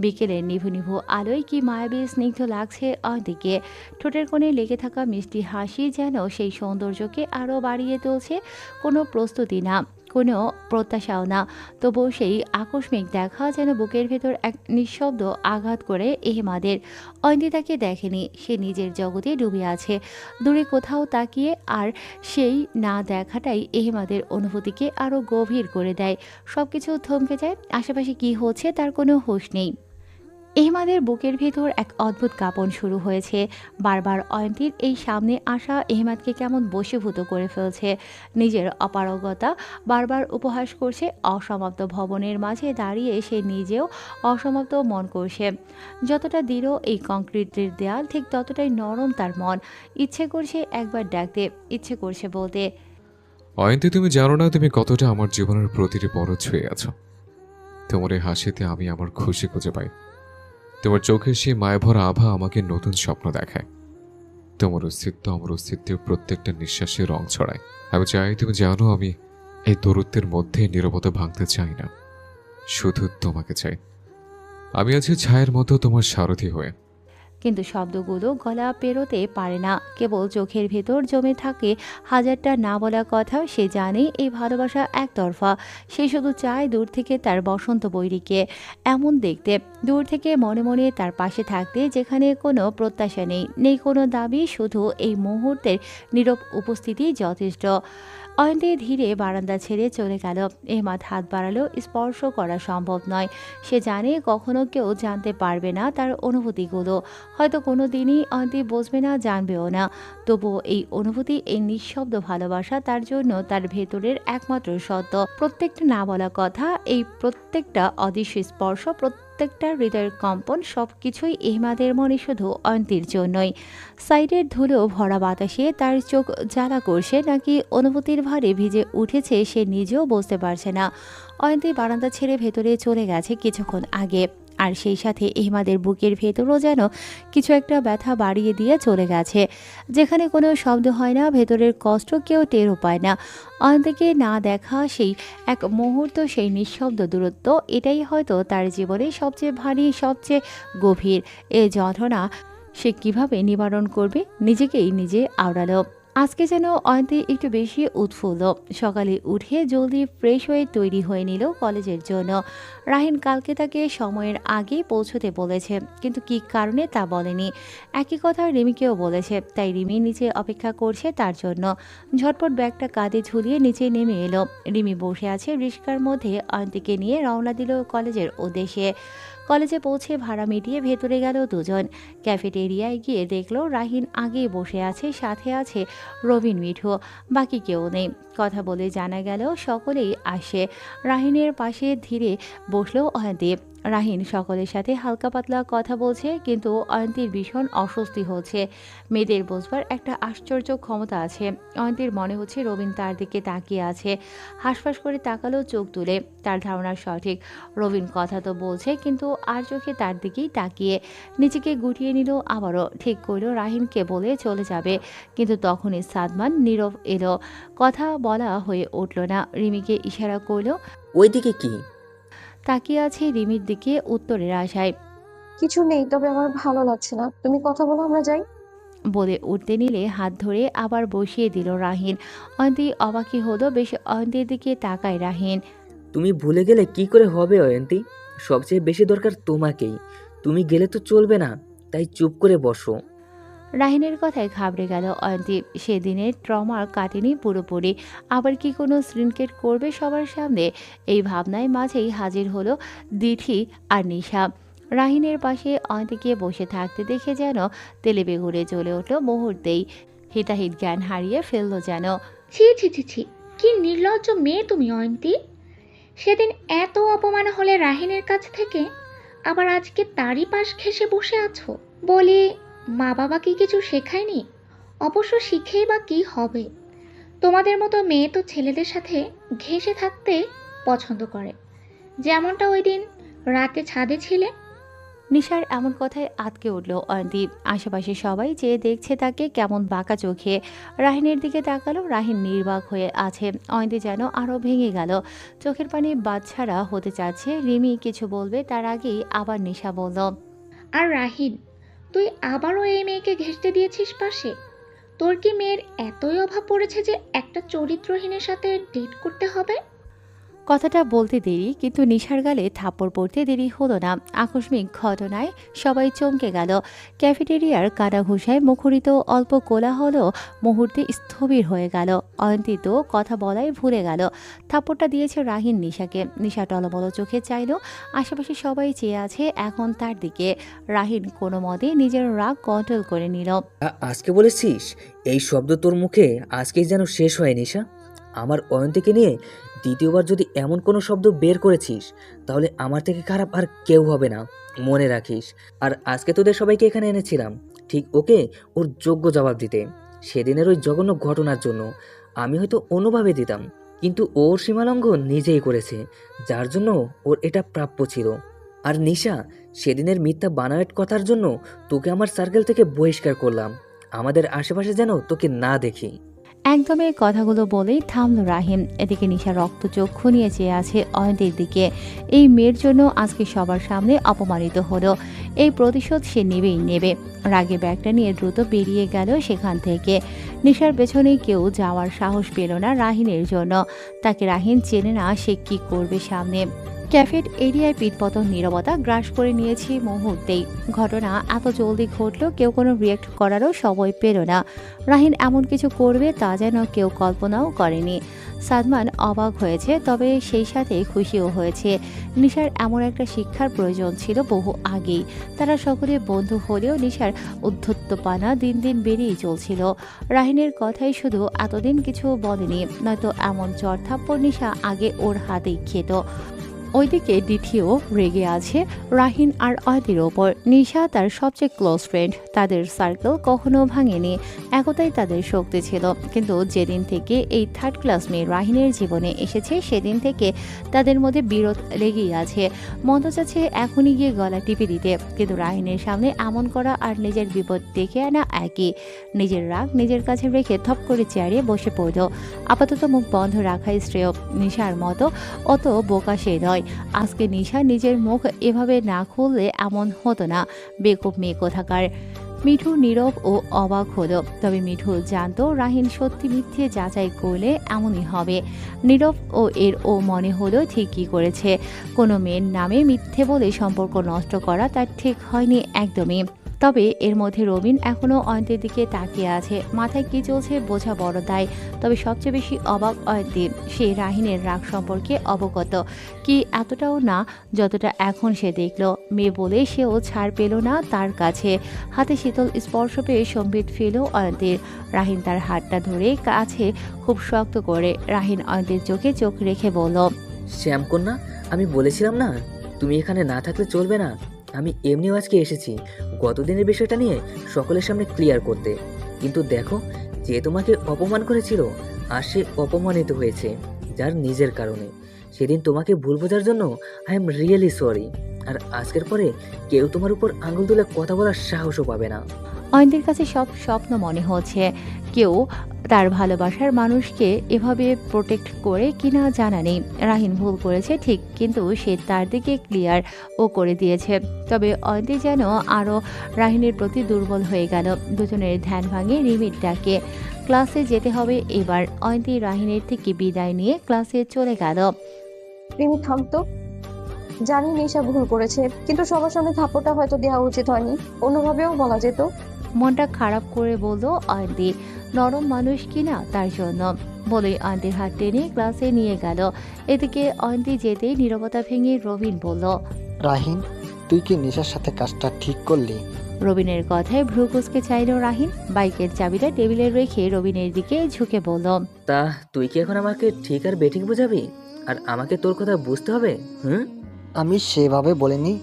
বিকেলের নিভু নিভু আলোয় কি মায়াবী স্নিগ্ধ লাগছে অয়ন্তীকে। ঠোঁটের কোণে লেগে থাকা মিষ্টি হাসি যেন সেই সৌন্দর্যকে আরও বাড়িয়ে তুলছে। কোনো প্রস্তুতি না, কোনো প্রত্যাশাও না, তবুও সেই আকস্মিক দেখা যেন বুকের ভেতর এক নিঃশব্দ আঘাত করে এহমাদের। অয়ন্তী তাকে দেখেনি, সে নিজের জগতে ডুবে আছে দূরে কোথাও তাকিয়ে। আর সেই না দেখাটাই এহমাদের অনুভূতিকে আরও গভীর করে দেয়। সবকিছু থমকে যায়, আশেপাশে কি হচ্ছে তার কোনো হুঁশ নেই। এহমাদের বুকের ভেতর এক অদ্ভুত কাঁপন শুরু হয়েছে। বারবার অয়ন্তীর এই সামনে আসা এহমাদকে কেমন বশীভূত করে ফেলছে। নিজের অপারগতা বারবার উপহাস করছে। অসমাপ্ত ভবনের মাঝে দাঁড়িয়ে সে নিজেও অসমাপ্ত মন করছে। যতটা দৃঢ় এই কংক্রিটের দেয়াল, ঠিক ততটাই নরম তার মন। ইচ্ছে করছে একবার ডাকতে, ইচ্ছে করছে বলতে, অয়ন্তী, তুমি জানো না তুমি কতটা আমার জীবনের প্রতিটি পরত ছুঁয়ে আছো। তোমার এই হাসিতে আমি আমার খুশি খুঁজে পাই। তোমার চোখের সেই মায়াভরা আভা আমাকে নতুন স্বপ্ন দেখায়। তোমার অস্তিত্ব আমার অস্তিত্বের প্রত্যেকটা নিঃশ্বাসে রং ছড়ায়। আমি চাই তুমি জানো আমি এই দূরত্বের মধ্যে নীরবতা ভাঙতে চাই না, শুধু তোমাকে চাই। আমি আছি ছায়ের মতো তোমার সারথি হয়ে। কিন্তু শব্দগুলো গলা পেরোতে পারে না। কেবল চোখের ভেতর জমে থাকে হাজারটা না বলা কথা। সে জানে এই ভালোবাসা একতরফা। সে শুধু চায় দূর থেকে তার বসন্ত বৈরীকে এমন দেখতে, দূর থেকে মনে মনে তার পাশে থাকতে, যেখানে কোনো প্রত্যাশা নেই, নেই কোনো দাবি, শুধু এই মুহূর্তের নীরব উপস্থিতি যথেষ্ট। অয়ন্তী ধীরে বারান্দা ছেড়ে চলে গেল। এহমাদ হাত বাড়ালো, স্পর্শ করা সম্ভব নয়। সে জানে কখনো কেউ জানতে পারবে না তার অনুভূতিগুলো। হয়তো কোনো দিনই অয়ন্তী বুঝবে না, জানবেও না। তবুও এই অনুভূতি, এই নিঃশব্দ ভালোবাসা তার জন্য তার ভেতরের একমাত্র সত্য। প্রত্যেকটা না বলা কথা, এই প্রত্যেকটা অদৃশ্য স্পর্শ, প্রত্যেকটা হৃদয়ের কম্পন, সব কিছুই এহমাদের মনে শুধু অয়ন্তীর জন্যই। সাইডের ধুলো ভরা বাতাসে তার চোখ জ্বালা করছে নাকি অনুভূতির ভারে ভিজে উঠেছে সে নিজেও বুঝতে পারছে না। অয়ন্তী বারান্দা ছেড়ে ভেতরে চলে গেছে কিছুক্ষণ আগে। আর সেই সাথে এহমাদের বুকের ভেতরও যেন কিছু একটা ব্যথা বাড়িয়ে দিয়ে চলে গেছে। যেখানে কোনো শব্দ হয় না, ভেতরের কষ্ট কেউ টেরও পায় না। অয়ন্তীকে না দেখা সেই এক মুহূর্ত, সেই নিঃশব্দ দূরত্ব, এটাই হয়তো তার জীবনে সবচেয়ে ভারী, সবচেয়ে গভীর। এ যন্ত্রণা সে কিভাবে নিবারণ করবে, নিজেকেই নিজে আওড়ালো। আজকে যেন অয়ন্তী একটু বেশি উৎফুল্ল। সকালে উঠে জলদি ফ্রেশ হয়ে তৈরি হয়ে নিল কলেজের জন্য। রাহিন কালকে তাকে সময়ের আগেই পৌঁছতে বলেছে, কিন্তু কী কারণে তা বলেনি। একই কথা রিমিকেও বলেছে, তাই রিমি নিচে অপেক্ষা করছে তার জন্য। ঝটপট ব্যাগটা কাঁধে ঝুলিয়ে নিচে নেমে এলো। রিমি বসে আছে রিস্কার মধ্যে। অয়ন্তীকে নিয়ে রওনা দিল কলেজের উদ্দেশ্যে। কলেজে পৌঁছে ভাড়া মিটিয়ে ভেতরে গেল দুজন। ক্যাফেটেরিয়ায় গিয়ে দেখলো রাহিন আগেই বসে আছে, সাথে আছে রবিন, মিঠু, বাকি কেউ নেই। কথা বলে জানা গেল সকলেই আসে। রাহিনের পাশে ধীরে বসলো অয়ন্তী। রাহিন সকলের সাথে হালকা পাতলা কথা বলছে, কিন্তু অয়ন্তীর ভীষণ অস্বস্তি হচ্ছে। মেয়েদের বোঝবার একটা আশ্চর্য ক্ষমতা আছে। অয়ন্তীর মনে হচ্ছে রবিন তার দিকে তাকিয়ে আছে। হাঁসফাঁস করে তাকালো চোখ তুলে। তার ধারণা সঠিক, রবিন কথা তো বলছে, কিন্তু আর চোখে তার দিকেই তাকিয়ে। নিজেকে গুটিয়ে নিল আবারও। ঠিক করলো রাহিনকে বলে চলে যাবে, কিন্তু তখনই সাদমান নীরব এলো। কথা বলা হয়ে উঠল না। রিমিকে ইশারা করলো। ওইদিকে কি? তাকিয়ে আছে রিমির দিকে উত্তরের আশায়। কিছু নেই, তবে আমার ভালো লাগছে না। তুমি কথা বলো, আমরা যাই। বলে উঠতে নিলে হাত ধরে আবার বসিয়ে দিল রাহিন। অয়ন্তী অবাকই হলো, বেশ অয়ন্তীর দিকে তাকায় রাহিন। তুমি ভুলে গেলে কি করে হবে অয়ন্তী? সবচেয়ে বেশি দরকার তোমাকেই। তুমি গেলে তো চলবে না, তাই চুপ করে বসো। রাহিনের কথায় ঘাবড়ে গেল অয়ন্তী। সেদিনের ট্রমা কাটেনি পুরোপুরি, আবার কি কোনো সিনক্রেট করবে সবার সামনে? এই ভাবনায় মাঝেই হাজির হলো দিঠি আর নিশা। রাহিনের পাশে অয়ন্তীকে বসে থাকতে দেখে যেন তেলে বেগুনে জ্বলে উঠল মুহূর্তেই। হিতাহিত জ্ঞান হারিয়ে ফেললো যেন। ছি ছি ছি ছি, কি নির্লজ্জ মেয়ে তুমি অয়ন্তী। সেদিন এত অপমান হলে রাহিনের কাছ থেকে, আবার আজকে তারই পাশ ঘেঁষে বসে আছো। বলি, মা বাবা কি কিছু শেখায়নি? অবশ্য শিখেই বা কি হবে? তোমাদের মতো মেয়ে তো ছেলেদের সাথে ঘেঁষে থাকতে পছন্দ করে, যেমনটা ওই দিন রাতে ছাদে ছিলে। নিশার এমন কথায় আটকে উঠল অয়ন্তী। আশেপাশে সবাই যে দেখছে তাকে কেমন বাঁকা চোখে। রাহিনের দিকে তাকালো, রাহিন নির্বাক হয়ে আছে। অয়ন্তী যেন আরও ভেঙে গেল, চোখের পানি বাচ্চারা হতে চাচ্ছে। রিমি কিছু বলবে তার আগেই আবার নিশা বলল, আর রাহিন, তুই আবারও এই মেয়েকে ঘেঁষতে দিয়েছিস পাশে? তোর কি মেয়ের এতই অভাব পড়েছে যে একটা চরিত্রহীনের সাথে ডেট করতে হবে? কথাটা বলতে দেরি, কিন্তু নিশার গালে থাপ্পড় পড়তে দেরি হলো না। আকস্মিক ঘটনায় সবাই চমকে গেল। ক্যাফেটেরিয়ার কানাঘুষায় মুখরিত অল্প কোলাহলও মুহূর্তে স্থবির হয়ে গেল। অয়ন্তী তো কথা বলাই ভুলে গেল। থাপ্পড়টা দিয়েছে রাহিন নিশাকে। নিশা টলমল চোখে চাইল, আশেপাশে সবাই চেয়ে আছে এখন তার দিকে। রাহিন কোনো মতে নিজের রাগ কন্ট্রোল করে নিল। আজকে বলেছিস এই শব্দ তোর মুখে আজকেই যেন শেষ হয় নিশা। আমার অয়ন্তীকে নিয়ে দ্বিতীয়বার যদি এমন কোনো শব্দ বের করেছিস তাহলে আমার থেকে খারাপ আর কেউ হবে না, মনে রাখিস। আর আজকে তোদের সবাইকে এখানে এনেছিলাম ঠিক ওকে ওর যোগ্য জবাব দিতে। সেদিনের ওই জঘন্য ঘটনার জন্য আমি হয়তো অন্যভাবে দিতাম, কিন্তু ওর সীমালঙ্ঘন নিজেই করেছে, যার জন্য ওর এটা প্রাপ্য ছিল। আর নিশা, সেদিনের মিথ্যা বানাওয়াট কথার জন্য তোকে আমার সার্কেল থেকে বহিষ্কার করলাম। আমাদের আশেপাশে যেন তোকে না দেখি। একদমই কথাগুলো বলেই থামল রাহিম। এদিকে নিশা রক্ত চক্ষু নিয়ে চেয়ে আছে অয়ন্তীর দিকে। এই মেয়ের জন্য আজকে সবার সামনে অপমানিত হলো, এই প্রতিশোধ সে নেবেই নেবে। রাগে ব্যাগটা নিয়ে দ্রুত বেরিয়ে গেল সেখান থেকে। নিশার পেছনে কেউ যাওয়ার সাহস পেল না রাহিনের জন্য। তাকে রাহিন চেনে না, সে কি করবে সামনে। ক্যাফেট এরিয়ায় পিটপতন নীরবতা গ্রাস করে নিয়েছে মুহূর্তেই। ঘটনা এত জলদি ঘটল, কেউ কোনো রিয়েক্ট করারও সময় পেল না। রাহিন এমন কিছু করবে তা যেন কেউ কল্পনাও করেনি। সাদমান অবাক হয়েছে, তবে সেই সাথে খুশিও হয়েছে। নিশার এমন একটা শিক্ষার প্রয়োজন ছিল বহু আগেই। তারা সকলে বন্ধু হলেও নিশার উদ্ধত্তপানা দিন দিন বেড়েই চলছিল। রাহিনের কথাই শুধু এতদিন কিছু বলেনি, নয়তো এমন চর থাপ্পড় নিশা আগে ওর হাতেই খেত। ওইদিকে দ্বিতীয় রেগে আছে রাহিন আর অয়ন্তীর ওপর। নিশা তার সবচেয়ে ক্লোজ ফ্রেন্ড, তাদের সার্কেল কখনো ভাঙেনি, একতাই তাদের শক্তি ছিল। কিন্তু যেদিন থেকে এই থার্ড ক্লাস মেয়ে রাহিনের জীবনে এসেছে সেদিন থেকে তাদের মধ্যে বিরোধ লেগেই আছে। মন চাচ্ছে এখনই গিয়ে গলা টিপে দিতে, কিন্তু রাহিনের সামনে এমন করা আর নিজের বিপদ ডেকে আনা একই। নিজের রাগ নিজের কাছে রেখে থপ করে চেয়ারে বসে পড়ল। আপাতত মুখ বন্ধ রাখাই শ্রেয়। নিশার মতো অত বোকা সে নয়। আজকে নিশা নিজের মুখ এভাবে না খুললে এমন হতো না। বেকুব মেয়ে কোথাকার। মিঠু নীরব ও অবাক হলো, তবে মিঠু জানতো রাহিন সত্যি মিথ্যে যাচাই করলে এমনই হবে। নীরব ও এর ও মনে হলো ঠিকই করেছে। কোনো মেয়ের নামে মিথ্যে বলে সম্পর্ক নষ্ট করা তার ঠিক হয়নি একদমই। তবে এর মধ্যে রবিন এখনও অয়ন্তীর দিকে তাকিয়ে আছে। মাথায় কি চলছে বোঝা বড় দায়। তবে সবচেয়ে বেশি অবাক অয়ন্তী। সে রাহিনের রাগ সম্পর্কে অবগত, কি এতটাও না যতটা এখন সে দেখল। মেয়ে বলে সেও ছাড় পেল না তার কাছে। হাতে শীতল স্পর্শ পেয়ে সম্বিত ফেল অয়ন্তীর। রাহিন তার হাতটা ধরে কাছে খুব শক্ত করে। রাহিন অয়ন্তীর চোখে চোখ রেখে বলল, শ্যামকন্যা, আমি বলেছিলাম না তুমি এখানে না থাকলে চলবে না। আমি এমনিও আজকে এসেছি গতদিনের বিষয়টা নিয়ে সকলের সামনে ক্লিয়ার করতে, কিন্তু দেখো যে তোমাকে অপমান করেছিল আর সে অপমানিত হয়েছে যার নিজের কারণে। সেদিন তোমাকে ভুল বোঝার জন্য আই এম রিয়েলি সরি। আর আজকের পরে কেউ তোমার উপর আঙুল তুলে কথা বলার সাহসও পাবে না। অয়ন্তীর কাছে সব স্বপ্ন মনে হচ্ছে। কেউ তার ভালোবাসার মানুষকে এভাবে প্রোটেক্ট করে কিনা জানা নেই। রাহিন ভুল করেছে ঠিক, কিন্তু সে তার দিকে ক্লিয়ার ও করে দিয়েছে। তবে অয়ন্তী যেন আরও রাহিনের প্রতি দুর্বল হয়ে গেল। দুজনের ধ্যান ভাঙে রিমির ডাকে। ক্লাসে যেতে হবে এবার। অয়ন্তী রাহিনের থেকে বিদায় নিয়ে ক্লাসে চলে গেল। রিমি থামতো। জানি নিশা ভুল করেছে, কিন্তু সবার সামনে থাপ্পড়টা হয়তো দেওয়া উচিত হয়নি, অন্যভাবেও বলা যেত। মনটা খারাপ করে বলল অয়ন্তী। নরম মানুষ কিনা তার জন্য বলেই অয়ন্তীর হাত টেনে ক্লাসে নিয়ে গেল। এদিকে অয়ন্তী যেতেই নীরবতা ভেঙে রবিন বলল, রাহিন, তুই কি নিশার সাথে কাজটা ঠিক করলি? রবিনের কথায় ভ্রু কুঁচকে চাইল রাহিন। বাইকের চাবিটা টেবিলে রেখে রবিনের দিকে ঝুঁকে বলল, তা তুই কি এখন আমাকে ঠিক আর বেঠিক বোঝাবি? আর আমাকে তোর কথা বুঝতে হবে? হুম? আমি সেভাবে বলিনি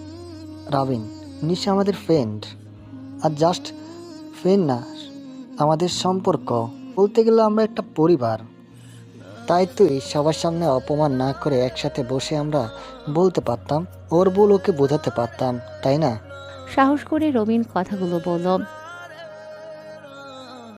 রাবিন। নিশা আমাদের ফ্রেন্ড, আর জাস্ট ফ্রেন্ড না, আমাদের সম্পর্ক বলতে গেলে আমরা একটা পরিবার। তাই তুই সবার সামনে অপমান না করে একসাথে বসে আমরা বলতে পারতাম, ওর ভুল ওকে বোঝাতে পারতাম, তাই না? সাহস করে রবিন কথাগুলো বলল।